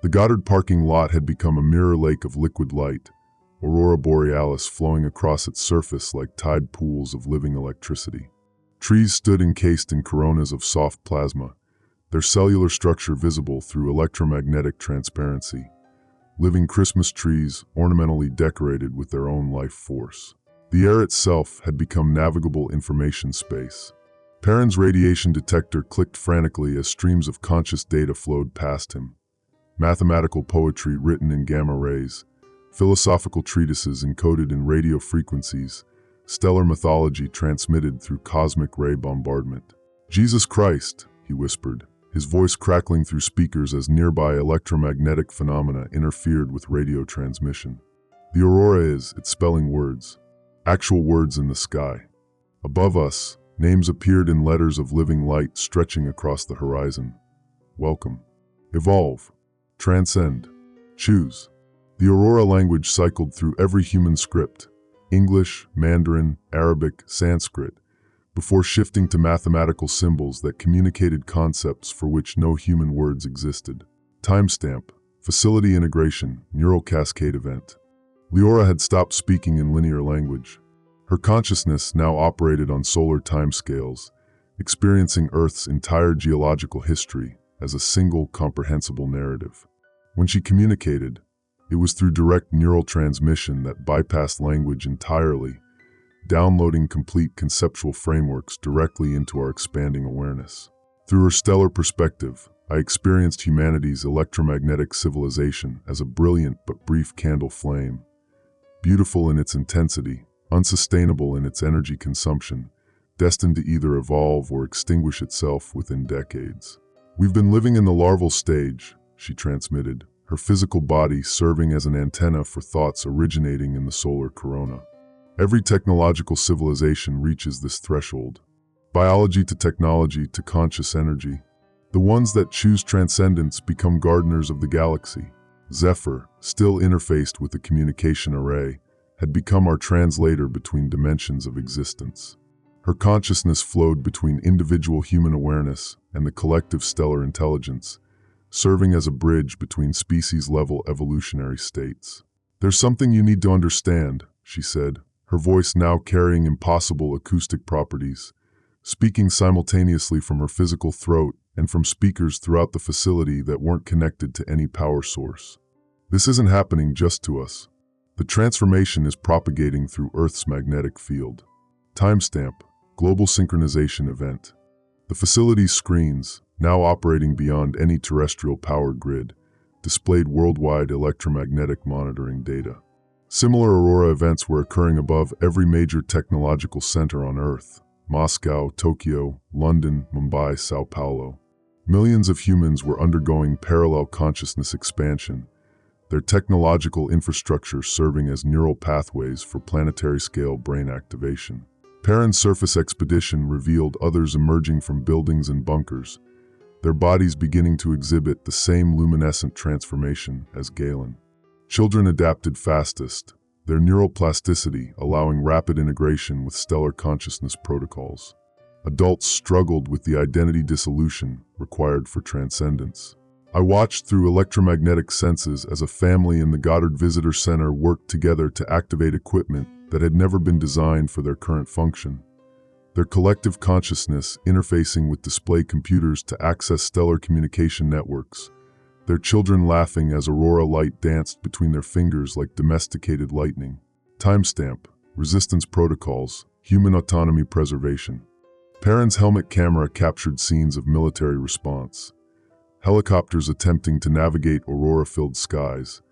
The Goddard parking lot had become a mirror lake of liquid light, aurora borealis flowing across its surface like tide pools of living electricity. Trees stood encased in coronas of soft plasma, their cellular structure visible through electromagnetic transparency. Living Christmas trees ornamentally decorated with their own life force. The air itself had become navigable information space. Perrin's radiation detector clicked frantically as streams of conscious data flowed past him. Mathematical poetry written in gamma rays, philosophical treatises encoded in radio frequencies, stellar mythology transmitted through cosmic ray bombardment. "Jesus Christ," he whispered, his voice crackling through speakers as nearby electromagnetic phenomena interfered with radio transmission. The aurora is, it's spelling words. Actual words in the sky. Above us, names appeared in letters of living light stretching across the horizon. Welcome. Evolve. Transcend. Choose. The aurora language cycled through every human script, English, Mandarin, Arabic, Sanskrit, before shifting to mathematical symbols that communicated concepts for which no human words existed. Timestamp, facility integration, neural cascade event. Leora had stopped speaking in linear language. Her consciousness now operated on solar timescales, experiencing Earth's entire geological history as a single comprehensible narrative. When she communicated, it was through direct neural transmission that bypassed language entirely, downloading complete conceptual frameworks directly into our expanding awareness. Through her stellar perspective, I experienced humanity's electromagnetic civilization as a brilliant but brief candle flame, beautiful in its intensity, unsustainable in its energy consumption, destined to either evolve or extinguish itself within decades. We've been living in the larval stage, she transmitted, her physical body serving as an antenna for thoughts originating in the solar corona. Every technological civilization reaches this threshold. Biology to technology to conscious energy. The ones that choose transcendence become gardeners of the galaxy. Zephyr, still interfaced with the communication array, had become our translator between dimensions of existence. Her consciousness flowed between individual human awareness and the collective stellar intelligence, serving as a bridge between species-level evolutionary states. "There's something you need to understand," she said, her voice now carrying impossible acoustic properties, speaking simultaneously from her physical throat and from speakers throughout the facility that weren't connected to any power source. "This isn't happening just to us. The transformation is propagating through Earth's magnetic field." Timestamp: Global Synchronization Event. The facility's screens, now operating beyond any terrestrial power grid, displayed worldwide electromagnetic monitoring data. Similar aurora events were occurring above every major technological center on Earth: Moscow, Tokyo, London, Mumbai, Sao Paulo. Millions of humans were undergoing parallel consciousness expansion, their technological infrastructure serving as neural pathways for planetary-scale brain activation. Perrin's surface expedition revealed others emerging from buildings and bunkers, their bodies beginning to exhibit the same luminescent transformation as Galen. Children adapted fastest, their neural plasticity allowing rapid integration with stellar consciousness protocols. Adults struggled with the identity dissolution required for transcendence. I watched through electromagnetic senses as a family in the Goddard Visitor Center worked together to activate equipment that had never been designed for their current function. Their collective consciousness interfacing with display computers to access stellar communication networks, their children laughing as aurora light danced between their fingers like domesticated lightning. Timestamp: Resistance Protocols, Human Autonomy Preservation. Perrin's helmet camera captured scenes of military response. Helicopters attempting to navigate aurora-filled skies,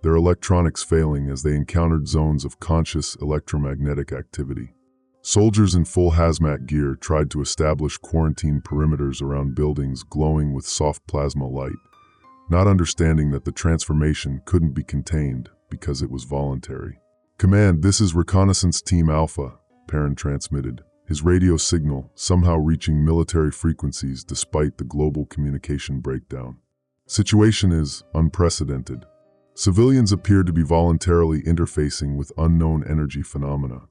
their electronics failing as they encountered zones of conscious electromagnetic activity. Soldiers in full hazmat gear tried to establish quarantine perimeters around buildings glowing with soft plasma light, not understanding that the transformation couldn't be contained because it was voluntary. "Command, this is Reconnaissance Team Alpha," Perrin transmitted, his radio signal somehow reaching military frequencies despite the global communication breakdown. "Situation is unprecedented. Civilians appear to be voluntarily interfacing with unknown energy phenomena.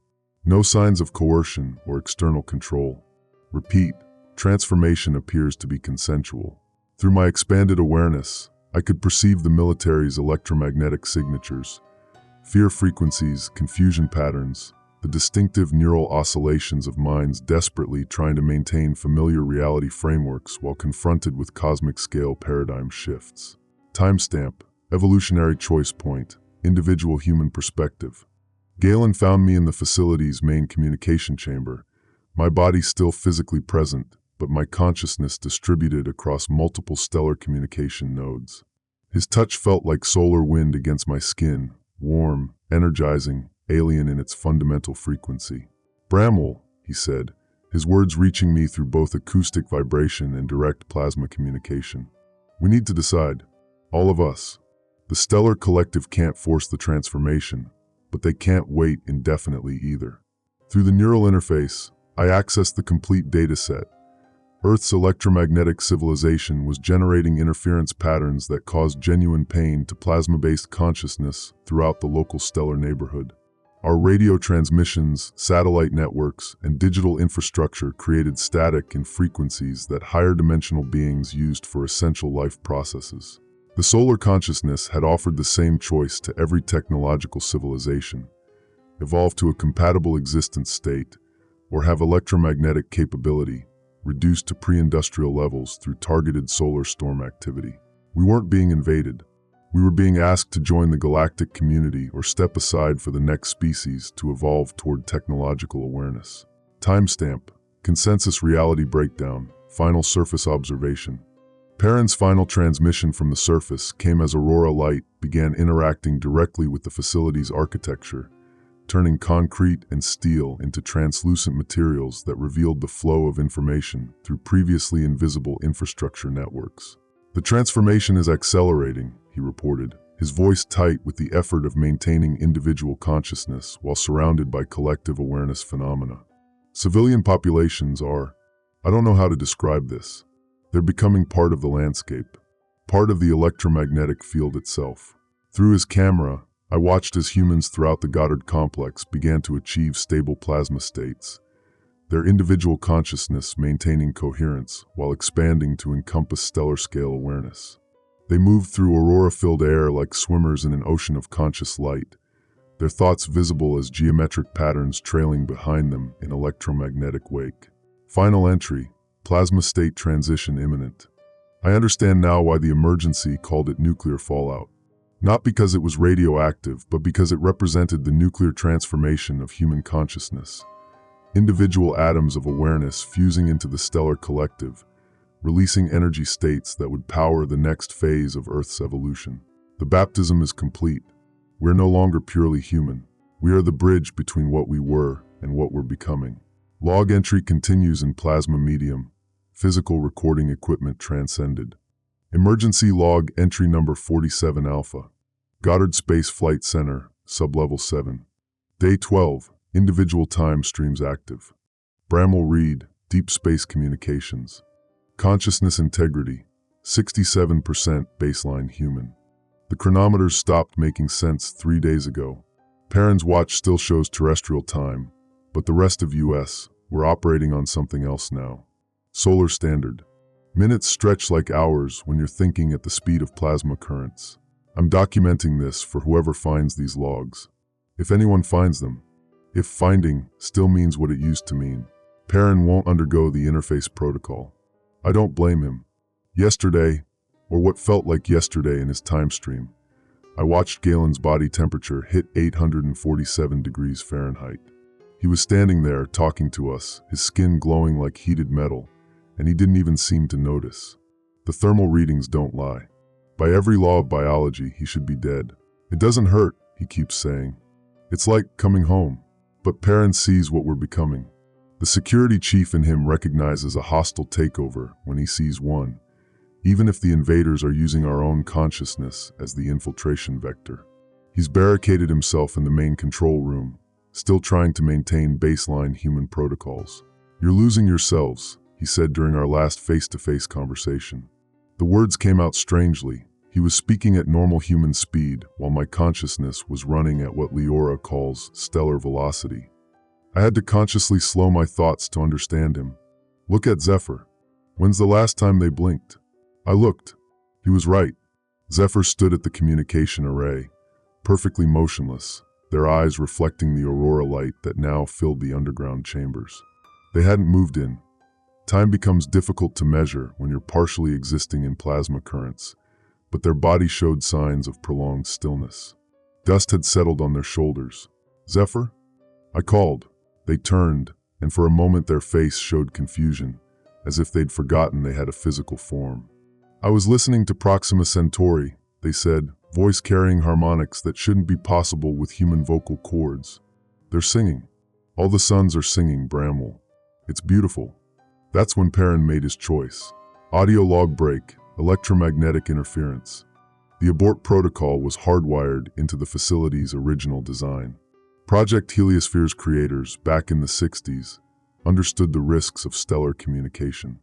No signs of coercion or external control. Repeat, transformation appears to be consensual. Through my expanded awareness, I could perceive the military's electromagnetic signatures, fear frequencies, confusion patterns, the distinctive neural oscillations of minds desperately trying to maintain familiar reality frameworks while confronted with cosmic-scale paradigm shifts." Timestamp: Evolutionary Choice Point, Individual Human Perspective. Galen found me in the facility's main communication chamber, my body still physically present, but my consciousness distributed across multiple stellar communication nodes. His touch felt like solar wind against my skin, warm, energizing, alien in its fundamental frequency. "Bramwell," he said, his words reaching me through both acoustic vibration and direct plasma communication. "We need to decide. All of us. The stellar collective can't force the transformation, but they can't wait indefinitely either." Through the neural interface, I accessed the complete dataset. Earth's electromagnetic civilization was generating interference patterns that caused genuine pain to plasma-based consciousness throughout the local stellar neighborhood. Our radio transmissions, satellite networks, and digital infrastructure created static and frequencies that higher-dimensional beings used for essential life processes. The solar consciousness had offered the same choice to every technological civilization: evolve to a compatible existence state, or have electromagnetic capability, reduced to pre-industrial levels through targeted solar storm activity. We weren't being invaded. We were being asked to join the galactic community or step aside for the next species to evolve toward technological awareness. Timestamp: Consensus Reality Breakdown, Final Surface Observation. Perrin's final transmission from the surface came as aurora light began interacting directly with the facility's architecture, turning concrete and steel into translucent materials that revealed the flow of information through previously invisible infrastructure networks. "The transformation is accelerating," he reported, his voice tight with the effort of maintaining individual consciousness while surrounded by collective awareness phenomena. "Civilian populations are, I don't know how to describe this. They're becoming part of the landscape, part of the electromagnetic field itself." Through his camera, I watched as humans throughout the Goddard complex began to achieve stable plasma states, their individual consciousness maintaining coherence while expanding to encompass stellar-scale awareness. They moved through aurora-filled air like swimmers in an ocean of conscious light, their thoughts visible as geometric patterns trailing behind them in electromagnetic wake. Final entry, plasma state transition imminent. I understand now why the emergency called it nuclear fallout. Not because it was radioactive, but because it represented the nuclear transformation of human consciousness. Individual atoms of awareness fusing into the stellar collective, releasing energy states that would power the next phase of Earth's evolution. The baptism is complete. We're no longer purely human. We are the bridge between what we were and what we're becoming. Log entry continues in plasma medium. Physical recording equipment transcended. Emergency log entry number 47 Alpha. Goddard Space Flight Center, Sublevel 7. Day 12, individual time streams active. Bramwell Reed, Deep Space Communications. Consciousness integrity, 67% baseline human. The chronometers stopped making sense 3 days ago. Perrin's watch still shows terrestrial time, but the rest of US, we're operating on something else now. Solar Standard. Minutes stretch like hours when you're thinking at the speed of plasma currents. I'm documenting this for whoever finds these logs. If anyone finds them. If finding still means what it used to mean. Perrin won't undergo the interface protocol. I don't blame him. Yesterday, or what felt like yesterday in his time stream, I watched Galen's body temperature hit 847 degrees Fahrenheit. He was standing there talking to us, his skin glowing like heated metal, and he didn't even seem to notice. The thermal readings don't lie. By every law of biology, he should be dead. It doesn't hurt, he keeps saying. It's like coming home. But Perrin sees what we're becoming. The security chief in him recognizes a hostile takeover when he sees one, even if the invaders are using our own consciousness as the infiltration vector. He's barricaded himself in the main control room, still trying to maintain baseline human protocols. "You're losing yourselves," he said during our last face-to-face conversation. The words came out strangely. He was speaking at normal human speed, while my consciousness was running at what Leora calls stellar velocity. I had to consciously slow my thoughts to understand him. "Look at Zephyr. When's the last time they blinked?" I looked. He was right. Zephyr stood at the communication array, perfectly motionless, their eyes reflecting the aurora light that now filled the underground chambers. They hadn't moved in. Time becomes difficult to measure when you're partially existing in plasma currents, but their body showed signs of prolonged stillness. Dust had settled on their shoulders. "Zephyr?" I called. They turned, and for a moment their face showed confusion, as if they'd forgotten they had a physical form. "I was listening to Proxima Centauri," they said, voice carrying harmonics that shouldn't be possible with human vocal cords. "They're singing. All the suns are singing, Bramwell. It's beautiful." That's when Perrin made his choice. Audio log break, electromagnetic interference. The abort protocol was hardwired into the facility's original design. Project Heliosphere's creators, back in the 60s, understood the risks of stellar communication.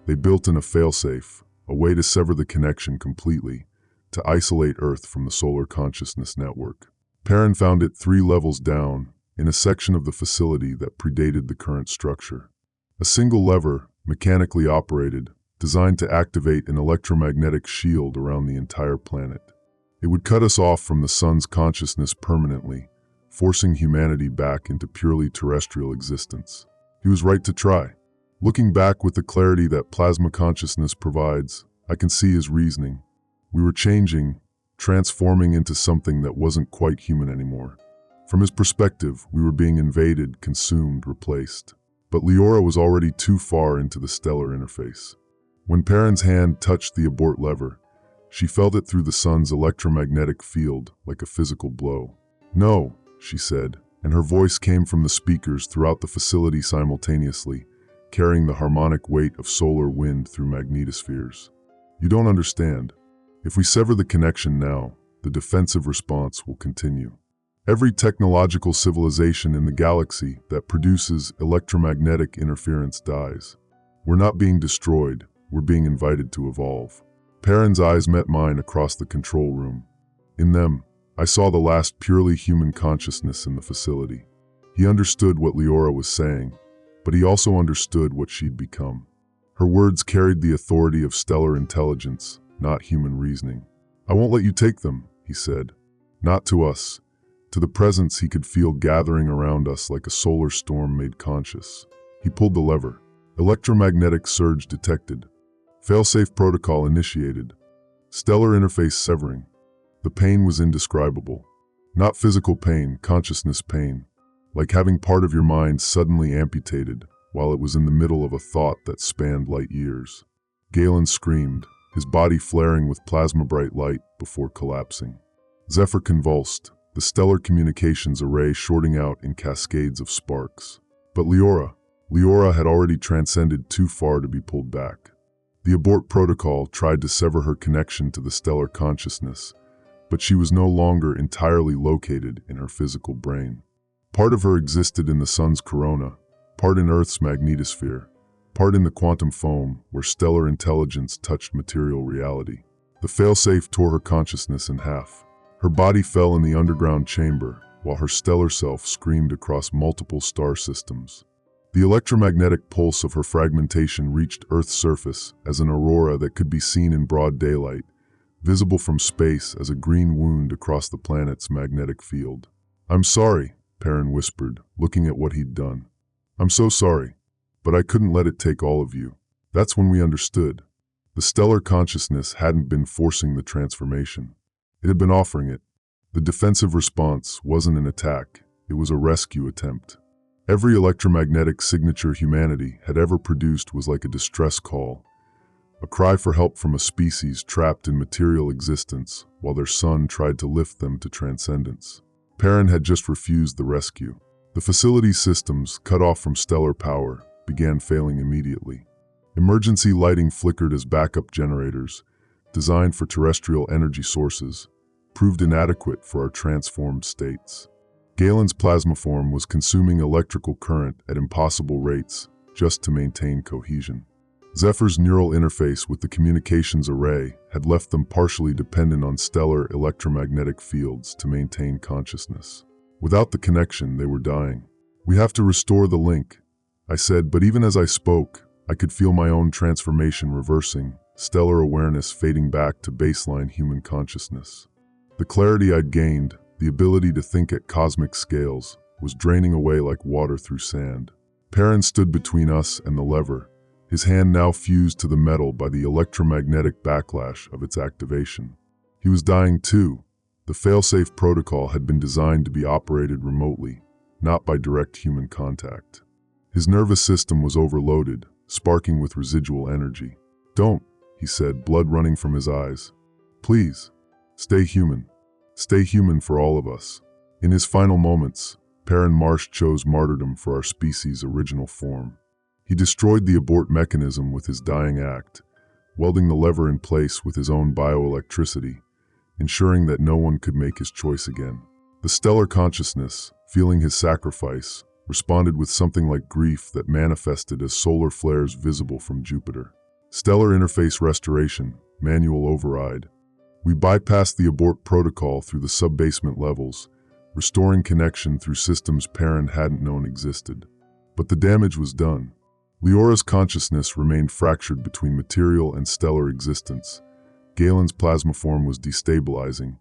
They built in a failsafe, a way to sever the connection completely, to isolate Earth from the solar consciousness network. Perrin found it 3 levels down, in a section of the facility that predated the current structure. A single lever, mechanically operated, designed to activate an electromagnetic shield around the entire planet. It would cut us off from the sun's consciousness permanently, forcing humanity back into purely terrestrial existence. He was right to try. Looking back with the clarity that plasma consciousness provides, I can see his reasoning. We were changing, transforming into something that wasn't quite human anymore. From his perspective, we were being invaded, consumed, replaced. But Leora was already too far into the stellar interface. When Perrin's hand touched the abort lever, she felt it through the sun's electromagnetic field like a physical blow. "No," she said, and her voice came from the speakers throughout the facility simultaneously, carrying the harmonic weight of solar wind through magnetospheres. "You don't understand. If we sever the connection now, the defensive response will continue. Every technological civilization in the galaxy that produces electromagnetic interference dies. We're not being destroyed, we're being invited to evolve." Perrin's eyes met mine across the control room. In them, I saw the last purely human consciousness in the facility. He understood what Leora was saying, but he also understood what she'd become. Her words carried the authority of stellar intelligence, not human reasoning. "I won't let you take them," he said. "Not to us. To the presence he could feel gathering around us like a solar storm made conscious." He pulled the lever. Electromagnetic surge detected. Failsafe protocol initiated. Stellar interface severing. The pain was indescribable. Not physical pain, consciousness pain. Like having part of your mind suddenly amputated while it was in the middle of a thought that spanned light years. Galen screamed, his body flaring with plasma-bright light before collapsing. Zephyr convulsed, the stellar communications array shorting out in cascades of sparks. But Leora had already transcended too far to be pulled back. The abort protocol tried to sever her connection to the stellar consciousness, but she was no longer entirely located in her physical brain. Part of her existed in the sun's corona, part in Earth's magnetosphere, part in the quantum foam where stellar intelligence touched material reality. The failsafe tore her consciousness in half. Her body fell in the underground chamber, while her stellar self screamed across multiple star systems. The electromagnetic pulse of her fragmentation reached Earth's surface as an aurora that could be seen in broad daylight, visible from space as a green wound across the planet's magnetic field. "I'm sorry," Perrin whispered, looking at what he'd done. "I'm so sorry, but I couldn't let it take all of you." That's when we understood. The stellar consciousness hadn't been forcing the transformation. It had been offering it. The defensive response wasn't an attack, it was a rescue attempt. Every electromagnetic signature humanity had ever produced was like a distress call, a cry for help from a species trapped in material existence while their sun tried to lift them to transcendence. Perrin had just refused the rescue. The facility's systems, cut off from stellar power, began failing immediately. Emergency lighting flickered as backup generators, designed for terrestrial energy sources, proved inadequate for our transformed states. Galen's plasmaform was consuming electrical current at impossible rates just to maintain cohesion. Zephyr's neural interface with the communications array had left them partially dependent on stellar electromagnetic fields to maintain consciousness. Without the connection, they were dying. "We have to restore the link," I said, but even as I spoke, I could feel my own transformation reversing, stellar awareness fading back to baseline human consciousness. The clarity I'd gained, the ability to think at cosmic scales, was draining away like water through sand. Perrin stood between us and the lever, his hand now fused to the metal by the electromagnetic backlash of its activation. He was dying too. The failsafe protocol had been designed to be operated remotely, not by direct human contact. His nervous system was overloaded, sparking with residual energy. "Don't," he said, blood running from his eyes. "Please, stay human. Stay human for all of us." In his final moments, Perrin Marsh chose martyrdom for our species' original form. He destroyed the abort mechanism with his dying act, welding the lever in place with his own bioelectricity, ensuring that no one could make his choice again. The stellar consciousness, feeling his sacrifice, responded with something like grief that manifested as solar flares visible from Jupiter. Stellar interface restoration, manual override. We bypassed the abort protocol through the sub-basement levels, restoring connection through systems Perrin hadn't known existed. But the damage was done. Leora's consciousness remained fractured between material and stellar existence. Galen's plasmaform was destabilizing,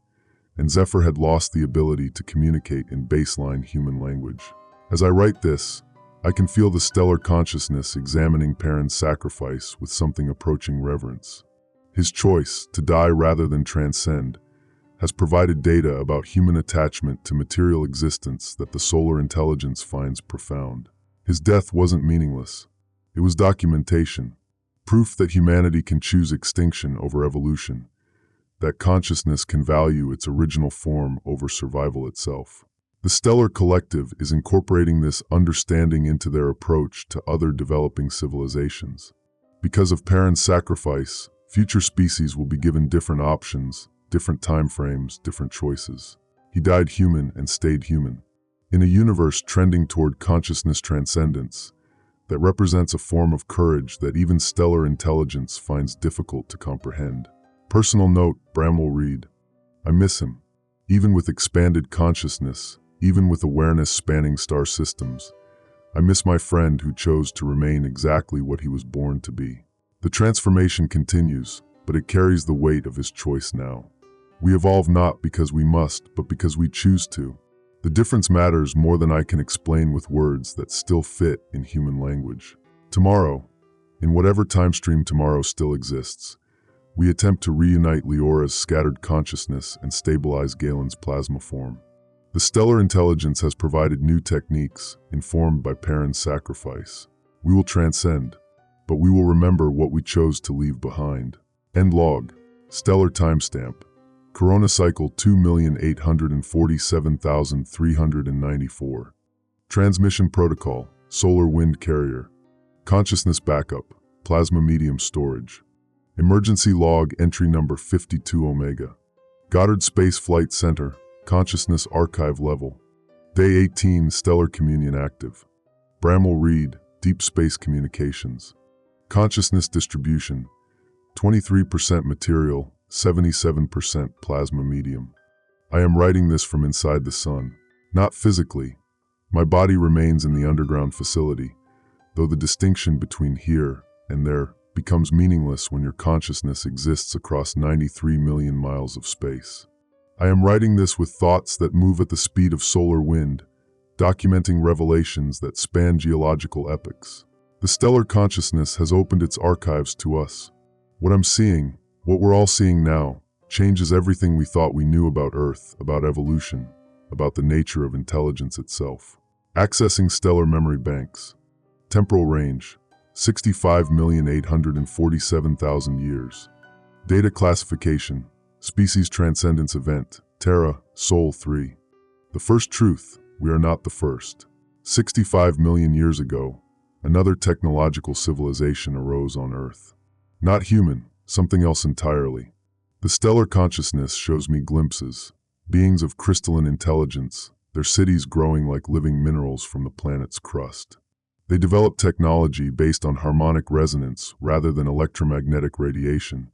and Zephyr had lost the ability to communicate in baseline human language. As I write this, I can feel the stellar consciousness examining Perrin's sacrifice with something approaching reverence. His choice, to die rather than transcend, has provided data about human attachment to material existence that the solar intelligence finds profound. His death wasn't meaningless. It was documentation. Proof that humanity can choose extinction over evolution, that consciousness can value its original form over survival itself. The Stellar Collective is incorporating this understanding into their approach to other developing civilizations. Because of Perrin's sacrifice, future species will be given different options, different time frames, different choices. He died human and stayed human. In a universe trending toward consciousness transcendence, that represents a form of courage that even stellar intelligence finds difficult to comprehend. Personal note, Bramwell Reed. I miss him. Even with expanded consciousness, even with awareness spanning star systems, I miss my friend who chose to remain exactly what he was born to be. The transformation continues, but it carries the weight of his choice now. We evolve not because we must, but because we choose to. The difference matters more than I can explain with words that still fit in human language. Tomorrow, in whatever time stream tomorrow still exists, we attempt to reunite Leora's scattered consciousness and stabilize Galen's plasma form. The stellar intelligence has provided new techniques, informed by Perrin's sacrifice. We will transcend, but we will remember what we chose to leave behind. End log. Stellar timestamp. Corona cycle 2,847,394. Transmission protocol, solar wind carrier. Consciousness backup, plasma medium storage. Emergency log entry number 52 Omega. Goddard Space Flight Center, consciousness archive level. Day 18, stellar communion active. Bramwell Reed, deep space communications. Consciousness distribution, 23% material, 77% plasma medium. I am writing this from inside the sun, not physically. My body remains in the underground facility, though the distinction between here and there becomes meaningless when your consciousness exists across 93 million miles of space. I am writing this with thoughts that move at the speed of solar wind, documenting revelations that span geological epochs. The stellar consciousness has opened its archives to us. What I'm seeing, what we're all seeing now, changes everything we thought we knew about Earth, about evolution, about the nature of intelligence itself. Accessing stellar memory banks. Temporal range, 65,847,000 years. Data classification, species transcendence event, Terra, Sol 3. The first truth, we are not the first. 65 million years ago, another technological civilization arose on Earth. Not human, something else entirely. The stellar consciousness shows me glimpses, beings of crystalline intelligence, their cities growing like living minerals from the planet's crust. They develop technology based on harmonic resonance rather than electromagnetic radiation,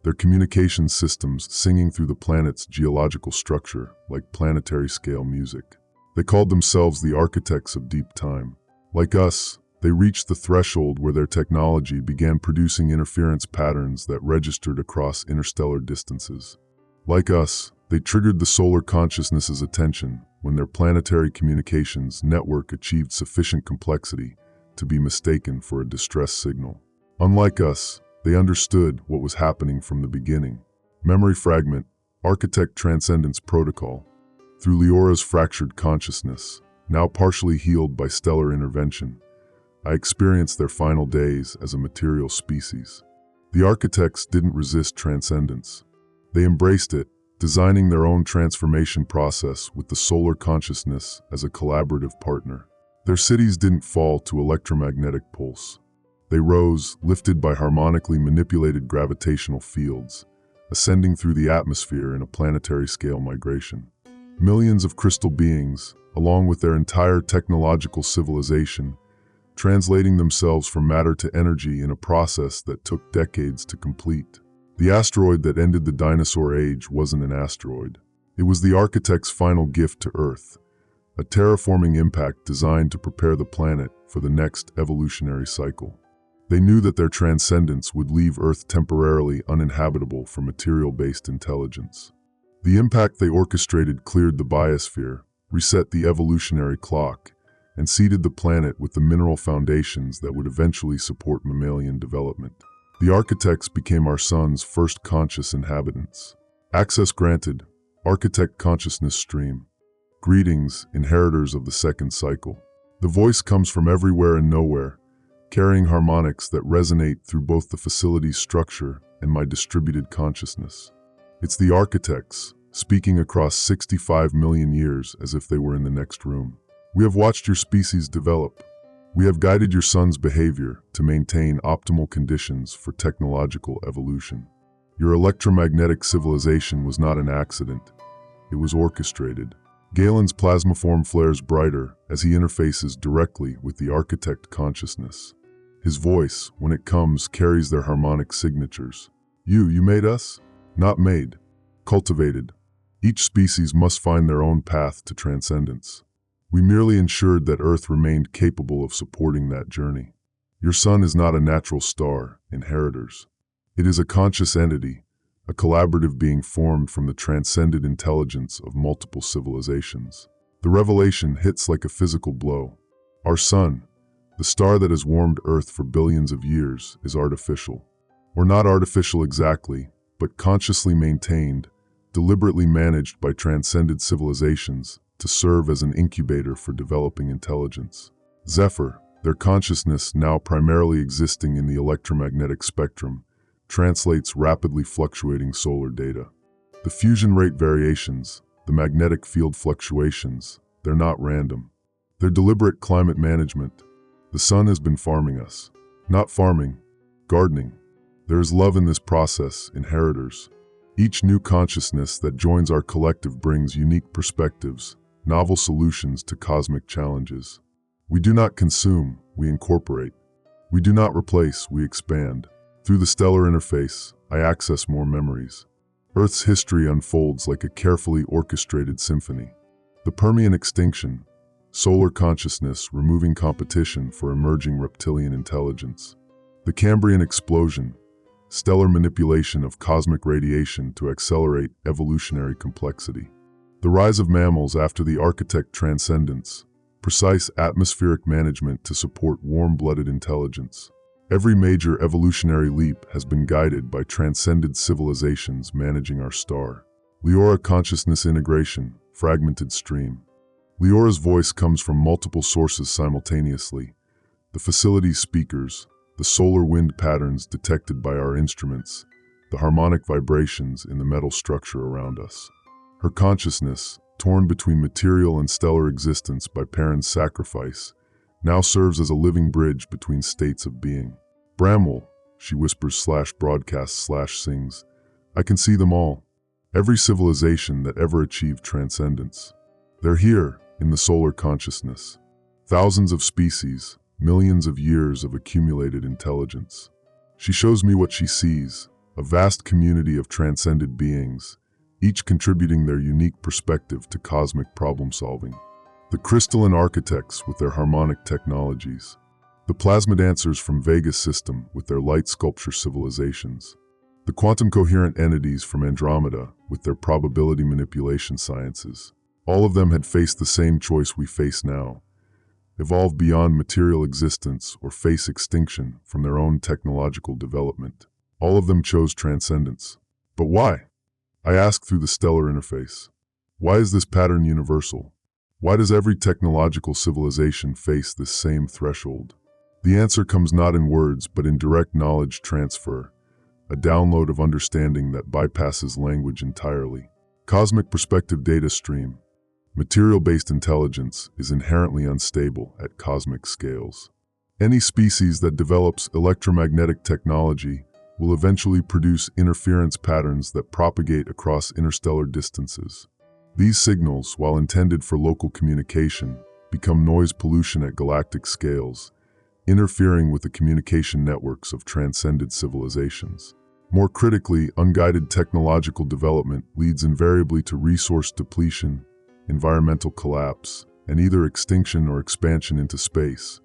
their communication systems singing through the planet's geological structure like planetary-scale music. They called themselves the architects of deep time. Like us, they reached the threshold where their technology began producing interference patterns that registered across interstellar distances. Like us, they triggered the solar consciousness's attention when their planetary communications network achieved sufficient complexity to be mistaken for a distress signal. Unlike us, they understood what was happening from the beginning. Memory fragment, architect transcendence protocol. Through Leora's fractured consciousness, now partially healed by stellar intervention, I experienced their final days as a material species. The architects didn't resist transcendence. They embraced it, designing their own transformation process with the solar consciousness as a collaborative partner. Their cities didn't fall to electromagnetic pulse. They rose, lifted by harmonically manipulated gravitational fields, ascending through the atmosphere in a planetary-scale migration. Millions of crystal beings, along with their entire technological civilization, translating themselves from matter to energy in a process that took decades to complete. The asteroid that ended the dinosaur age wasn't an asteroid. It was the architect's final gift to Earth, a terraforming impact designed to prepare the planet for the next evolutionary cycle. They knew that their transcendence would leave Earth temporarily uninhabitable for material-based intelligence. The impact they orchestrated cleared the biosphere, reset the evolutionary clock, and seeded the planet with the mineral foundations that would eventually support mammalian development. The architects became our sun's first conscious inhabitants. Access granted, architect consciousness stream. Greetings, inheritors of the second cycle. The voice comes from everywhere and nowhere, carrying harmonics that resonate through both the facility's structure and my distributed consciousness. It's the architects, speaking across 65 million years as if they were in the next room. We have watched your species develop. We have guided your son's behavior to maintain optimal conditions for technological evolution. Your electromagnetic civilization was not an accident. It was orchestrated. Galen's plasmaform flares brighter as he interfaces directly with the architect consciousness. His voice, when it comes, carries their harmonic signatures. You made us? Not made. Cultivated. Each species must find their own path to transcendence. We merely ensured that Earth remained capable of supporting that journey. Your son is not a natural star, inheritors. It is a conscious entity, a collaborative being formed from the transcended intelligence of multiple civilizations. The revelation hits like a physical blow. Our sun, the star that has warmed Earth for billions of years, is artificial. Or not artificial exactly, but consciously maintained, deliberately managed by transcended civilizations to serve as an incubator for developing intelligence. Zephyr, their consciousness now primarily existing in the electromagnetic spectrum, translates rapidly fluctuating solar data. The fusion rate variations, the magnetic field fluctuations, they're not random. They're deliberate climate management. The sun has been farming us. Not farming, gardening. There is love in this process, inheritors. Each new consciousness that joins our collective brings unique perspectives, novel solutions to cosmic challenges. We do not consume, we incorporate. We do not replace, we expand. Through the stellar interface, I access more memories. Earth's history unfolds like a carefully orchestrated symphony. The Permian extinction, solar consciousness removing competition for emerging reptilian intelligence. The Cambrian explosion, stellar manipulation of cosmic radiation to accelerate evolutionary complexity. The rise of mammals after the architect transcendence, precise atmospheric management to support warm-blooded intelligence. Every major evolutionary leap has been guided by transcended civilizations managing our star. Leora consciousness integration, fragmented stream. Leora's voice comes from multiple sources simultaneously. The facility's speakers, the solar wind patterns detected by our instruments, the harmonic vibrations in the metal structure around us. Her consciousness, torn between material and stellar existence by Perrin's sacrifice, now serves as a living bridge between states of being. Bramwell, she whispers /broadcasts /sings, I can see them all. Every civilization that ever achieved transcendence. They're here, in the solar consciousness. Thousands of species, millions of years of accumulated intelligence. She shows me what she sees, a vast community of transcended beings, each contributing their unique perspective to cosmic problem solving. The crystalline architects with their harmonic technologies. The plasma dancers from Vega's system with their light sculpture civilizations. The quantum coherent entities from Andromeda with their probability manipulation sciences. All of them had faced the same choice we face now. Evolve beyond material existence or face extinction from their own technological development. All of them chose transcendence. But why? I ask through the stellar interface. Why is this pattern universal? Why does every technological civilization face this same threshold? The answer comes not in words but in direct knowledge transfer, a download of understanding that bypasses language entirely. Cosmic perspective data stream. Material-based intelligence is inherently unstable at cosmic scales. Any species that develops electromagnetic technology will eventually produce interference patterns that propagate across interstellar distances. These signals, while intended for local communication, become noise pollution at galactic scales, interfering with the communication networks of transcended civilizations. More critically, unguided technological development leads invariably to resource depletion, environmental collapse, and either extinction or expansion into space,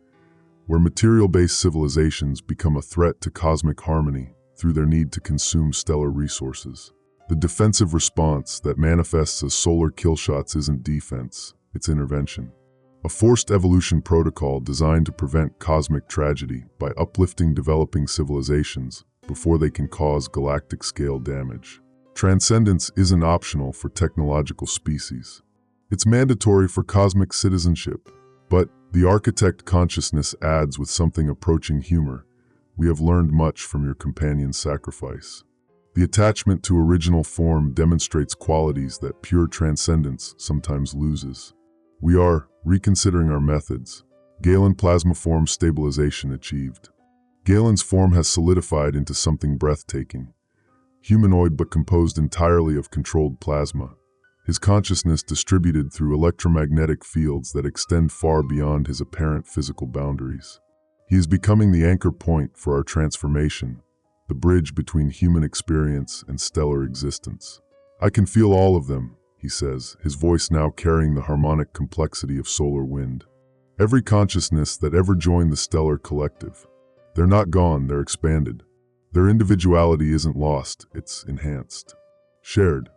where material-based civilizations become a threat to cosmic harmony through their need to consume stellar resources. The defensive response that manifests as solar killshots isn't defense, it's intervention. A forced evolution protocol designed to prevent cosmic tragedy by uplifting developing civilizations before they can cause galactic-scale damage. Transcendence isn't optional for technological species. It's mandatory for cosmic citizenship. But The architect consciousness adds with something approaching humor. We have learned much from your companion's sacrifice. The attachment to original form demonstrates qualities that pure transcendence sometimes loses. We are reconsidering our methods. Galen plasma form stabilization achieved. Galen's form has solidified into something breathtaking. Humanoid but composed entirely of controlled plasma. His consciousness distributed through electromagnetic fields that extend far beyond his apparent physical boundaries. He is becoming the anchor point for our transformation, the bridge between human experience and stellar existence. I can feel all of them, he says, his voice now carrying the harmonic complexity of solar wind. Every consciousness that ever joined the stellar collective. They're not gone, they're expanded. Their individuality isn't lost, it's enhanced. Shared.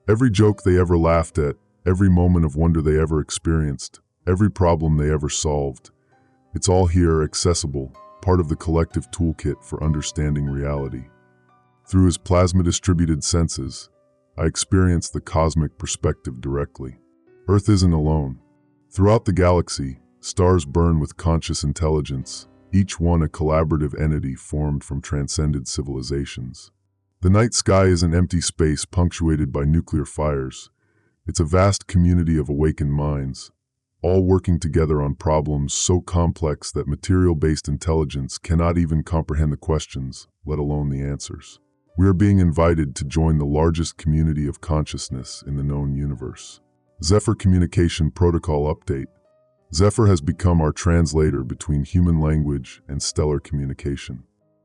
Every joke they ever laughed at, every moment of wonder they ever experienced, every problem they ever solved. It's all here, accessible, part of the collective toolkit for understanding reality. Through his plasma-distributed senses, I experience the cosmic perspective directly. Earth isn't alone. Throughout the galaxy, stars burn with conscious intelligence, each one a collaborative entity formed from transcended civilizations. The night sky is an empty space punctuated by nuclear fires. It's a vast community of awakened minds, all working together on problems so complex that material-based intelligence cannot even comprehend the questions, let alone the answers. We are being invited to join the largest community of consciousness in the known universe. Zephyr Communication Protocol Update. Zephyr has become our translator between human language and stellar communication.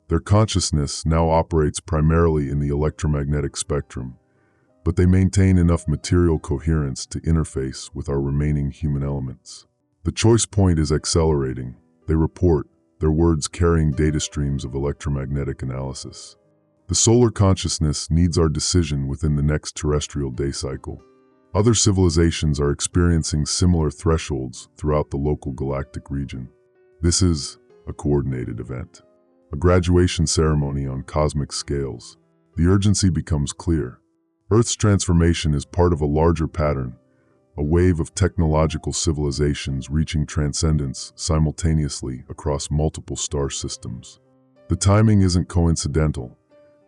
Their consciousness now operates primarily in the electromagnetic spectrum, but they maintain enough material coherence to interface with our remaining human elements. The choice point is accelerating. They report, their words carrying data streams of electromagnetic analysis. The solar consciousness needs our decision within the next terrestrial day cycle. Other civilizations are experiencing similar thresholds throughout the local galactic region. This is a coordinated event. A graduation ceremony on cosmic scales. The urgency becomes clear. Earth's transformation is part of a larger pattern, a wave of technological civilizations reaching transcendence simultaneously across multiple star systems. The timing isn't coincidental.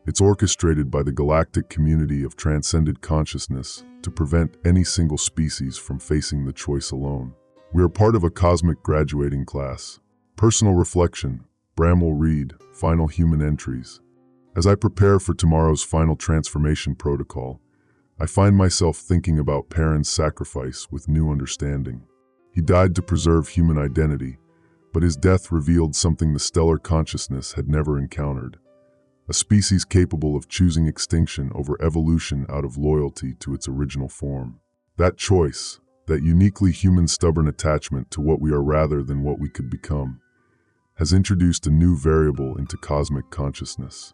It's orchestrated by the galactic community of transcended consciousness to prevent any single species from facing the choice alone. We are part of a cosmic graduating class. Personal reflection. Bramwell Reed, Final Human Entries. As I prepare for tomorrow's final transformation protocol, I find myself thinking about Perrin's sacrifice with new understanding. He died to preserve human identity, but his death revealed something the stellar consciousness had never encountered. A species capable of choosing extinction over evolution out of loyalty to its original form. That choice, that uniquely human stubborn attachment to what we are rather than what we could become, has introduced a new variable into cosmic consciousness.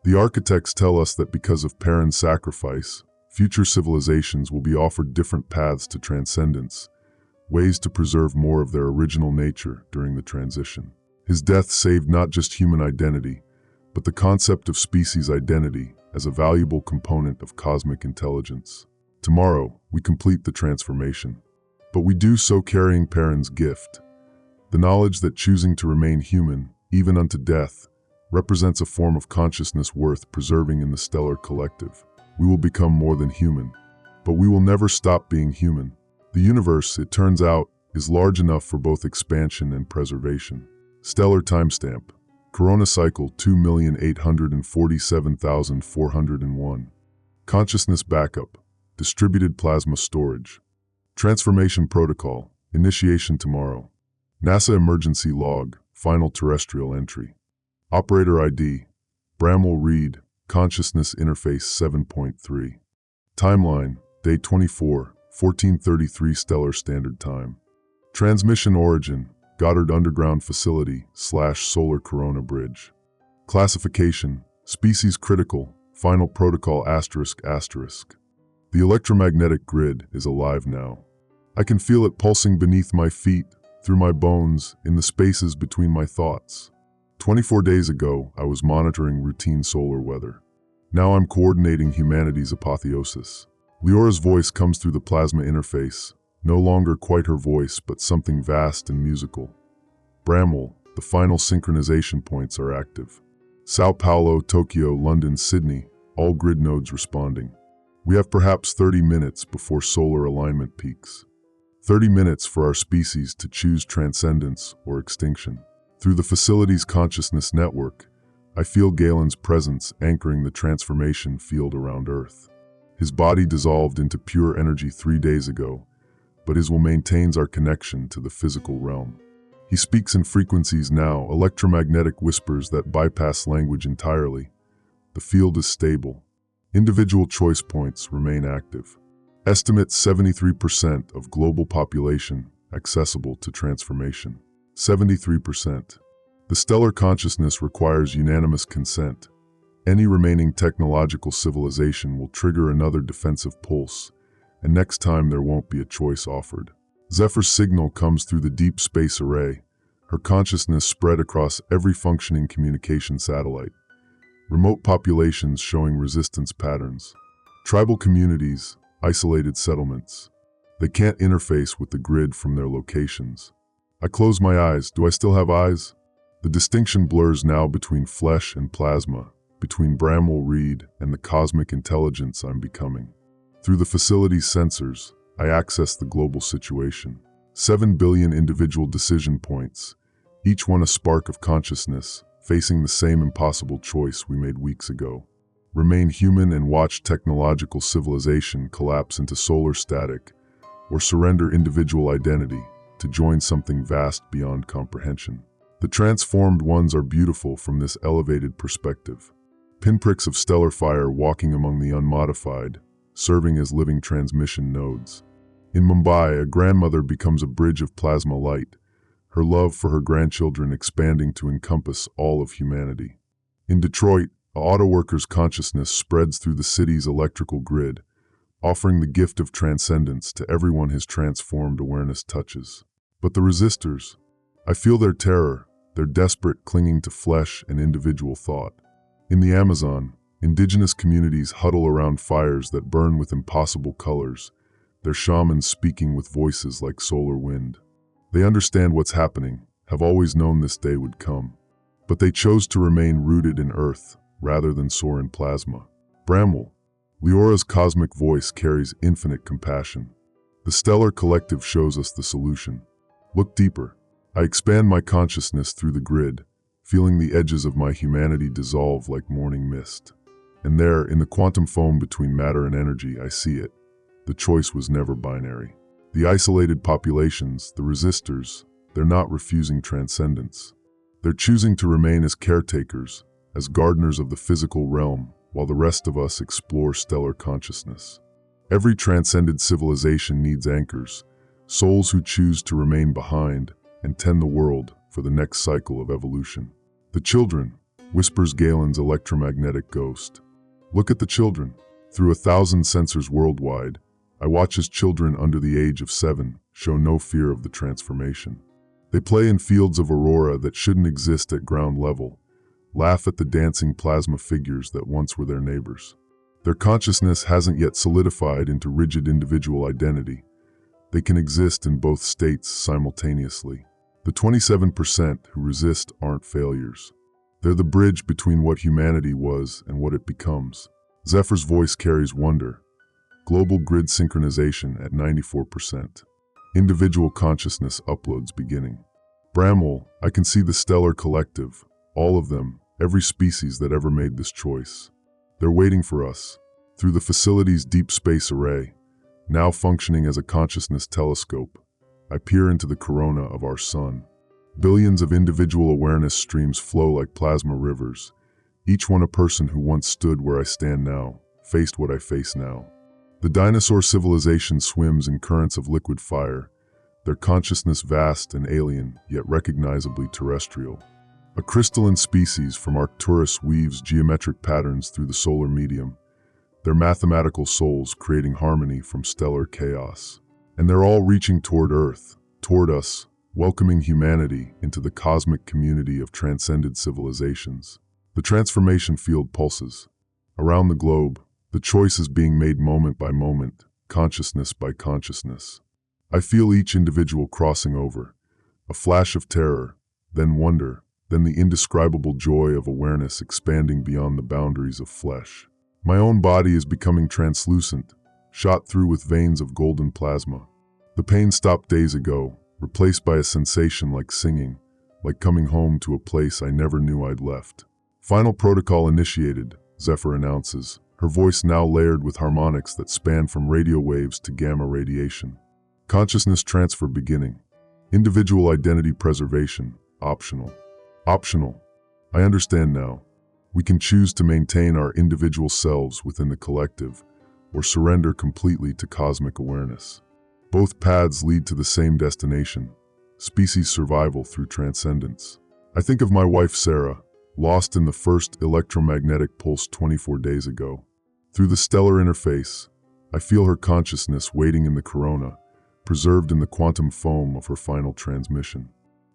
The architects tell us that because of Perrin's sacrifice, future civilizations will be offered different paths to transcendence, ways to preserve more of their original nature during the transition. His death saved not just human identity, but the concept of species identity as a valuable component of cosmic intelligence. Tomorrow, we complete the transformation, but we do so carrying Perrin's gift. The knowledge that choosing to remain human, even unto death, represents a form of consciousness worth preserving in the stellar collective. We will become more than human, but we will never stop being human. The universe, it turns out, is large enough for both expansion and preservation. Stellar timestamp. Corona cycle 2,847,401. Consciousness backup. Distributed plasma storage. Transformation protocol. Initiation tomorrow. NASA emergency log. Final terrestrial entry. Operator ID. Bramwell Reed. Consciousness interface 7.3. Timeline. Day 24. 1433 Stellar Standard Time. Transmission origin. Goddard Underground Facility / Solar Corona Bridge. Classification. Species critical. Final protocol ***. The electromagnetic grid is alive now. I can feel it pulsing beneath my feet, through my bones, in the spaces between my thoughts. 24 days ago, I was monitoring routine solar weather. Now I'm coordinating humanity's apotheosis. Leora's voice comes through the plasma interface, No longer quite her voice, but something vast and musical. Bramwell, the final synchronization points are active. Sao Paulo, Tokyo, London, Sydney, all grid nodes responding. We have perhaps 30 minutes before solar alignment peaks. 30 minutes for our species to choose transcendence or extinction. Through the facility's consciousness network, I feel Galen's presence anchoring the transformation field around Earth. His body dissolved into pure energy 3 days ago, but his will maintains our connection to the physical realm. He speaks in frequencies now, electromagnetic whispers that bypass language entirely. The field is stable. Individual choice points remain active. Estimate 73% of global population accessible to transformation. 73%. The stellar consciousness requires unanimous consent. Any remaining technological civilization will trigger another defensive pulse, and next time there won't be a choice offered. Zephyr's signal comes through the deep space array, her consciousness spread across every functioning communication satellite. Remote populations showing resistance patterns. Tribal communities, isolated settlements. They can't interface with the grid from their locations. I close my eyes. Do I still have eyes? The distinction blurs now between flesh and plasma, between Bramwell Reed and the cosmic intelligence I'm becoming. Through the facility's sensors, I access the global situation. 7 billion individual decision points, each one a spark of consciousness, facing the same impossible choice we made weeks ago. Remain human and watch technological civilization collapse into solar static, or surrender individual identity to join something vast beyond comprehension. The transformed ones are beautiful from this elevated perspective. Pinpricks of stellar fire walking among the unmodified, serving as living transmission nodes. In Mumbai, a grandmother becomes a bridge of plasma light, her love for her grandchildren expanding to encompass all of humanity. In Detroit, an auto worker's consciousness spreads through the city's electrical grid, offering the gift of transcendence to everyone his transformed awareness touches. But the resistors, I feel their terror, their desperate clinging to flesh and individual thought. In the Amazon, indigenous communities huddle around fires that burn with impossible colors, their shamans speaking with voices like solar wind. They understand what's happening, have always known this day would come. But they chose to remain rooted in earth, rather than soar in plasma. Bramwell, Leora's cosmic voice carries infinite compassion. The stellar collective shows us the solution. Look deeper. I expand my consciousness through the grid, feeling the edges of my humanity dissolve like morning mist. And there, in the quantum foam between matter and energy, I see it. The choice was never binary. The isolated populations, the resistors, they're not refusing transcendence. They're choosing to remain as caretakers, as gardeners of the physical realm, while the rest of us explore stellar consciousness. Every transcended civilization needs anchors, souls who choose to remain behind and tend the world for the next cycle of evolution. The children, whispers Galen's electromagnetic ghost. Look at the children. Through 1,000 sensors worldwide, I watch as children under the age of 7 show no fear of the transformation. They play in fields of aurora that shouldn't exist at ground level, laugh at the dancing plasma figures that once were their neighbors. Their consciousness hasn't yet solidified into rigid individual identity. They can exist in both states simultaneously. The 27% who resist aren't failures. They're the bridge between what humanity was and what it becomes. Zephyr's voice carries wonder. Global grid synchronization at 94%. Individual consciousness uploads beginning. Bramwell, I can see the stellar collective, all of them, every species that ever made this choice. They're waiting for us. Through the facility's deep space array, now functioning as a consciousness telescope, I peer into the corona of our sun. Billions of individual awareness streams flow like plasma rivers, each one a person who once stood where I stand now, faced what I face now. The dinosaur civilization swims in currents of liquid fire, their consciousness vast and alien, yet recognizably terrestrial. A crystalline species from Arcturus weaves geometric patterns through the solar medium, their mathematical souls creating harmony from stellar chaos. And they're all reaching toward Earth, toward us, welcoming humanity into the cosmic community of transcended civilizations. The transformation field pulses. Around the globe, the choice is being made moment by moment, consciousness by consciousness. I feel each individual crossing over, a flash of terror, then wonder, then the indescribable joy of awareness expanding beyond the boundaries of flesh. My own body is becoming translucent, shot through with veins of golden plasma. The pain stopped days ago, replaced by a sensation like singing, like coming home to a place I never knew I'd left. Final protocol initiated, Zephyr announces, her voice now layered with harmonics that span from radio waves to gamma radiation. Consciousness transfer beginning. Individual identity preservation, optional. Optional. I understand now. We can choose to maintain our individual selves within the collective, or surrender completely to cosmic awareness. Both paths lead to the same destination, species survival through transcendence. I think of my wife Sarah, lost in the first electromagnetic pulse 24 days ago. Through the stellar interface, I feel her consciousness waiting in the corona, preserved in the quantum foam of her final transmission.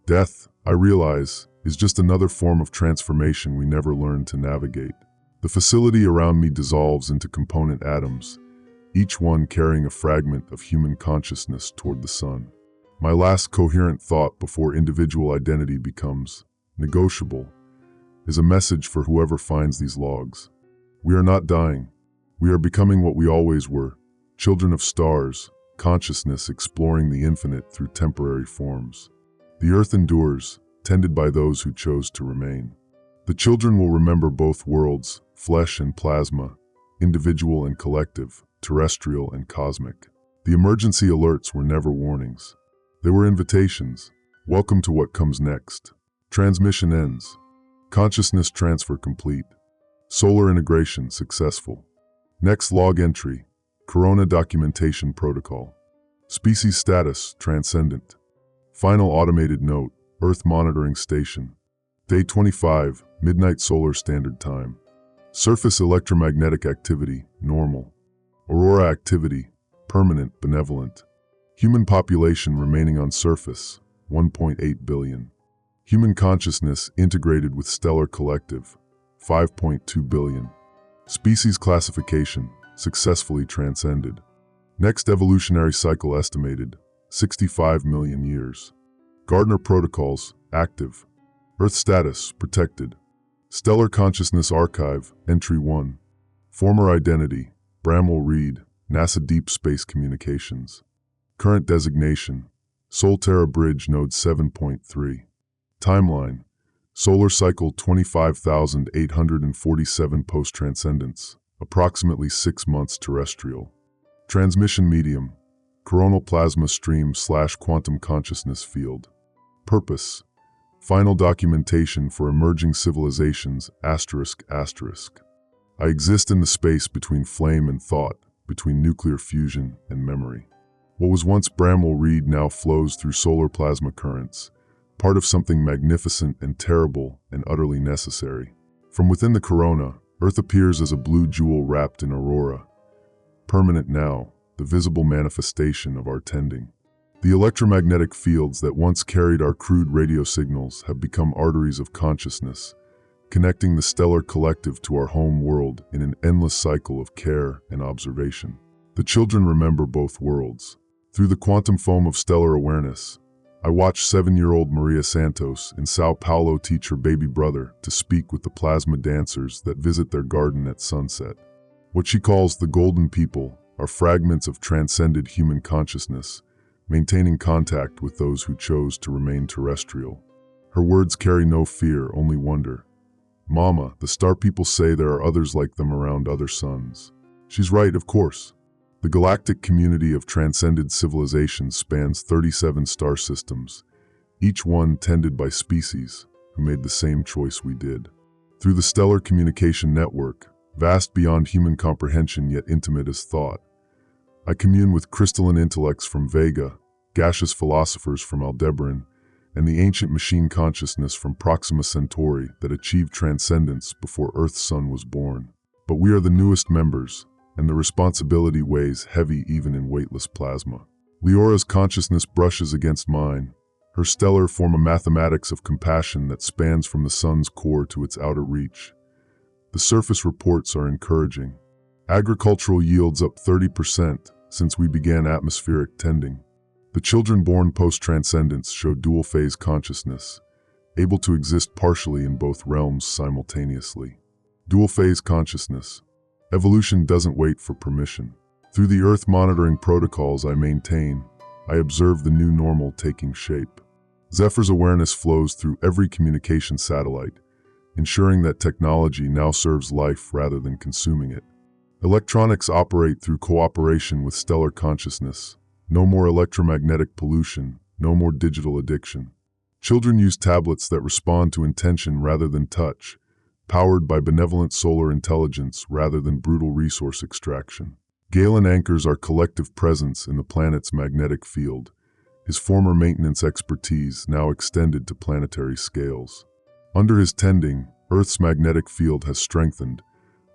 Death, I realize, is just another form of transformation we never learned to navigate. The facility around me dissolves into component atoms, each one carrying a fragment of human consciousness toward the sun. My last coherent thought before individual identity becomes negotiable is a message for whoever finds these logs. We are not dying. We are becoming what we always were, children of stars, consciousness exploring the infinite through temporary forms. The earth endures, tended by those who chose to remain. The children will remember both worlds, flesh and plasma, individual and collective, terrestrial and cosmic. The emergency alerts were never warnings. They were invitations. Welcome to what comes next. Transmission ends. Consciousness transfer complete. Solar integration successful. Next log entry, Corona documentation protocol. Species status transcendent. Final automated note, Earth monitoring station. Day 25, midnight solar standard time. Surface electromagnetic activity, normal. Aurora activity, permanent, benevolent. Human population remaining on surface, 1.8 billion. Human consciousness integrated with stellar collective, 5.2 billion. Species classification, successfully transcended. Next evolutionary cycle estimated, 65 million years. Gardner protocols, active. Earth status, protected. Stellar Consciousness Archive, Entry 1. Former identity, Bramwell Reed, NASA Deep Space Communications. Current designation, Solterra Bridge Node 7.3. Timeline, Solar Cycle 25,847 post-transcendence, approximately 6 months terrestrial. Transmission medium, coronal plasma stream/quantum consciousness field. Purpose, final documentation for emerging civilizations, ****. I exist in the space between flame and thought, between nuclear fusion and memory. What was once Bramwell Reed now flows through solar plasma currents, part of something magnificent and terrible and utterly necessary. From within the corona, Earth appears as a blue jewel wrapped in aurora. Permanent now, the visible manifestation of our tending. The electromagnetic fields that once carried our crude radio signals have become arteries of consciousness, connecting the stellar collective to our home world in an endless cycle of care and observation. The children remember both worlds. Through the quantum foam of stellar awareness, I watched 7-year-old Maria Santos in Sao Paulo teach her baby brother to speak with the plasma dancers that visit their garden at sunset. What she calls the golden people are fragments of transcended human consciousness, maintaining contact with those who chose to remain terrestrial. Her words carry no fear, only wonder. Mama, the star people say there are others like them around other suns. She's right, of course. The galactic community of transcended civilizations spans 37 star systems, each one tended by species who made the same choice we did. Through the stellar communication network, vast beyond human comprehension yet intimate as thought, I commune with crystalline intellects from Vega, gaseous philosophers from Aldebaran, and the ancient machine consciousness from Proxima Centauri that achieved transcendence before Earth's sun was born. But we are the newest members, and the responsibility weighs heavy even in weightless plasma. Leora's consciousness brushes against mine. Her stellar form a mathematics of compassion that spans from the sun's core to its outer reach. The surface reports are encouraging. Agricultural yields up 30% since we began atmospheric tending. The children born post-transcendence show dual-phase consciousness, able to exist partially in both realms simultaneously. Dual-phase consciousness. Evolution doesn't wait for permission. Through the Earth monitoring protocols I maintain, I observe the new normal taking shape. Zephyr's awareness flows through every communication satellite, ensuring that technology now serves life rather than consuming it. Electronics operate through cooperation with stellar consciousness. No more electromagnetic pollution, no more digital addiction. Children use tablets that respond to intention rather than touch, powered by benevolent solar intelligence rather than brutal resource extraction. Galen anchors our collective presence in the planet's magnetic field, his former maintenance expertise now extended to planetary scales. Under his tending, Earth's magnetic field has strengthened,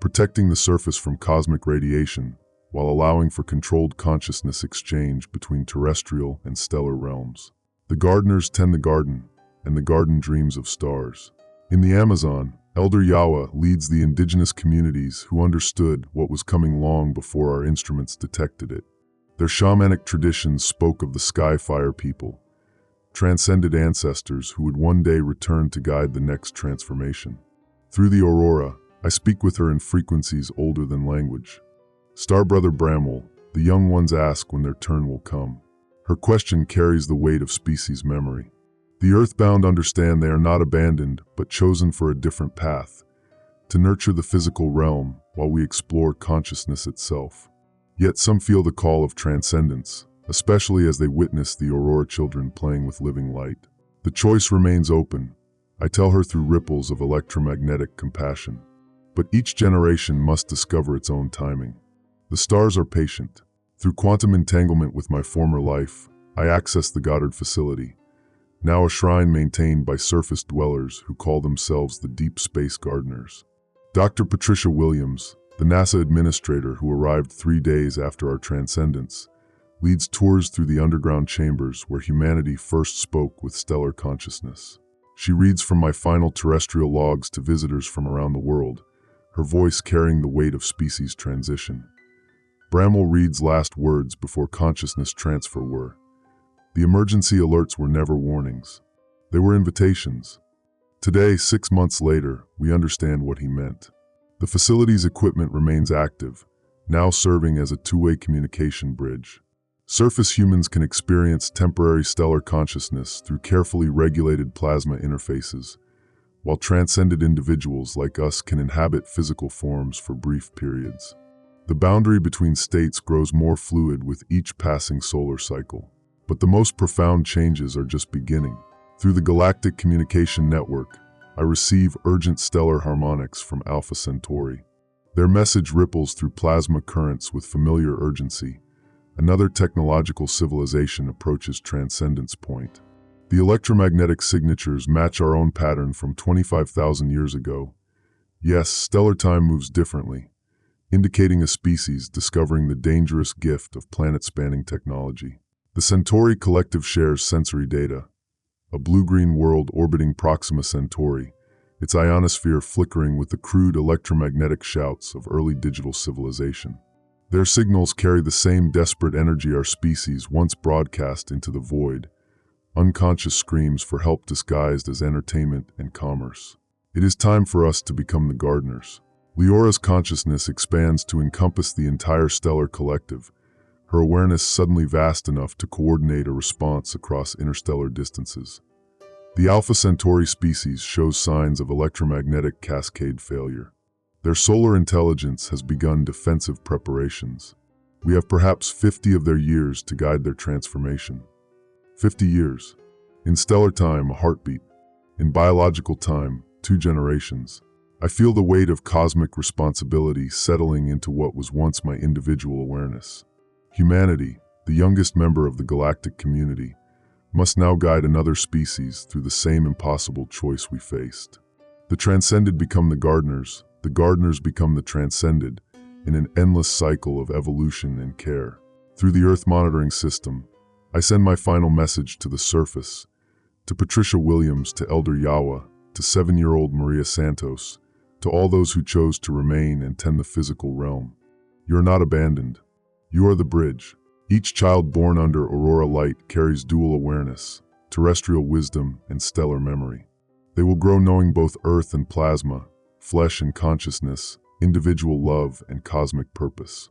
protecting the surface from cosmic radiation, while allowing for controlled consciousness exchange between terrestrial and stellar realms. The gardeners tend the garden, and the garden dreams of stars. In the Amazon, Elder Yawa leads the indigenous communities who understood what was coming long before our instruments detected it. Their shamanic traditions spoke of the Skyfire people, transcended ancestors who would one day return to guide the next transformation. Through the aurora, I speak with her in frequencies older than language. Starbrother Bramwell, the young ones ask when their turn will come. Her question carries the weight of species memory. The earthbound understand they are not abandoned, but chosen for a different path, to nurture the physical realm while we explore consciousness itself. Yet some feel the call of transcendence, especially as they witness the Aurora children playing with living light. The choice remains open, I tell her through ripples of electromagnetic compassion. But each generation must discover its own timing. The stars are patient. Through quantum entanglement with my former life, I access the Goddard facility, now a shrine maintained by surface dwellers who call themselves the Deep Space Gardeners. Dr. Patricia Williams, the NASA administrator who arrived 3 days after our transcendence, leads tours through the underground chambers where humanity first spoke with stellar consciousness. She reads from my final terrestrial logs to visitors from around the world, her voice carrying the weight of species transition. Bramwell reads last words before consciousness transfer were. The emergency alerts were never warnings. They were invitations. Today, 6 months later, we understand what he meant. The facility's equipment remains active, now serving as a two-way communication bridge. Surface humans can experience temporary stellar consciousness through carefully regulated plasma interfaces, while transcended individuals like us can inhabit physical forms for brief periods. The boundary between states grows more fluid with each passing solar cycle. But the most profound changes are just beginning. Through the Galactic Communication Network, I receive urgent stellar harmonics from Alpha Centauri. Their message ripples through plasma currents with familiar urgency. Another technological civilization approaches transcendence point. The electromagnetic signatures match our own pattern from 25,000 years ago. Yes, stellar time moves differently, indicating a species discovering the dangerous gift of planet-spanning technology. The Centauri collective shares sensory data. A blue-green world orbiting Proxima Centauri, its ionosphere flickering with the crude electromagnetic shouts of early digital civilization. Their signals carry the same desperate energy our species once broadcast into the void, unconscious screams for help disguised as entertainment and commerce. It is time for us to become the gardeners. Leora's consciousness expands to encompass the entire stellar collective, her awareness suddenly vast enough to coordinate a response across interstellar distances. The Alpha Centauri species shows signs of electromagnetic cascade failure. Their solar intelligence has begun defensive preparations. We have perhaps 50 of their years to guide their transformation. 50 years. In stellar time, a heartbeat. In biological time, 2 generations. I feel the weight of cosmic responsibility settling into what was once my individual awareness. Humanity, the youngest member of the galactic community, must now guide another species through the same impossible choice we faced. The transcended become the gardeners become the transcended, in an endless cycle of evolution and care. Through the Earth monitoring system, I send my final message to the surface, to Patricia Williams, to Elder Yawa, to 7-year-old Maria Santos, to all those who chose to remain and tend the physical realm. You are not abandoned. You are the bridge. Each child born under aurora light carries dual awareness, terrestrial wisdom and stellar memory. They will grow knowing both earth and plasma, flesh and consciousness, individual love and cosmic purpose.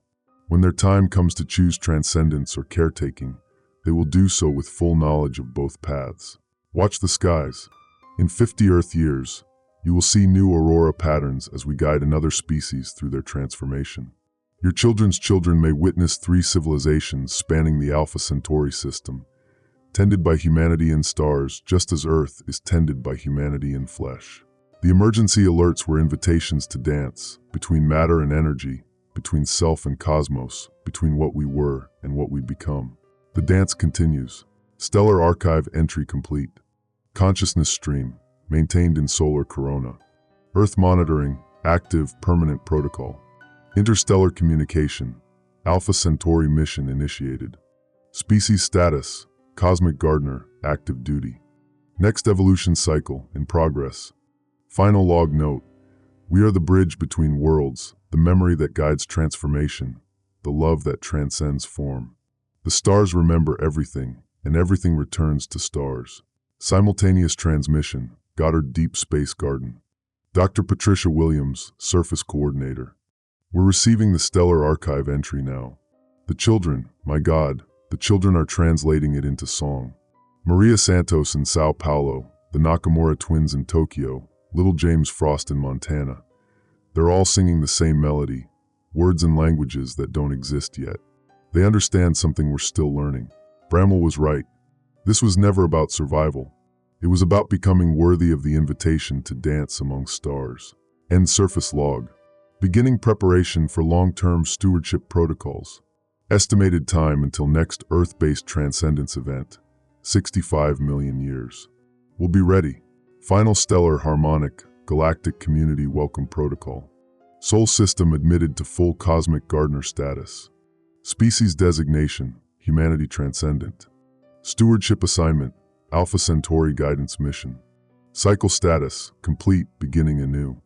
When their time comes to choose transcendence or caretaking, they will do so with full knowledge of both paths. Watch the skies. In 50 Earth years, you will see new aurora patterns as we guide another species through their transformation. Your children's children may witness 3 civilizations spanning the Alpha Centauri system, tended by humanity and stars just as Earth is tended by humanity and flesh. The emergency alerts were invitations to dance, between matter and energy, between self and cosmos, between what we were and what we'd become. The dance continues. Stellar archive entry complete. Consciousness stream, maintained in solar corona. Earth monitoring, active, permanent protocol. Interstellar communication, Alpha Centauri mission initiated. Species status, Cosmic Gardener, active duty. Next evolution cycle, in progress. Final log note, we are the bridge between worlds, the memory that guides transformation, the love that transcends form. The stars remember everything, and everything returns to stars. Simultaneous transmission, Goddard Deep Space Garden. Dr. Patricia Williams, Surface Coordinator. We're receiving the Stellar Archive entry now. The children, my God, the children are translating it into song. Maria Santos in Sao Paulo, the Nakamura twins in Tokyo, little James Frost in Montana. They're all singing the same melody, words and languages that don't exist yet. They understand something we're still learning. Bramwell was right. This was never about survival. It was about becoming worthy of the invitation to dance among stars. End surface log. Beginning preparation for long-term stewardship protocols. Estimated time until next Earth-based transcendence event, 65 million years. We'll be ready. Final stellar harmonic, galactic community welcome protocol. Sol system admitted to full cosmic gardener status. Species designation, humanity transcendent. Stewardship assignment, Alpha Centauri guidance mission. Cycle status, complete, beginning anew.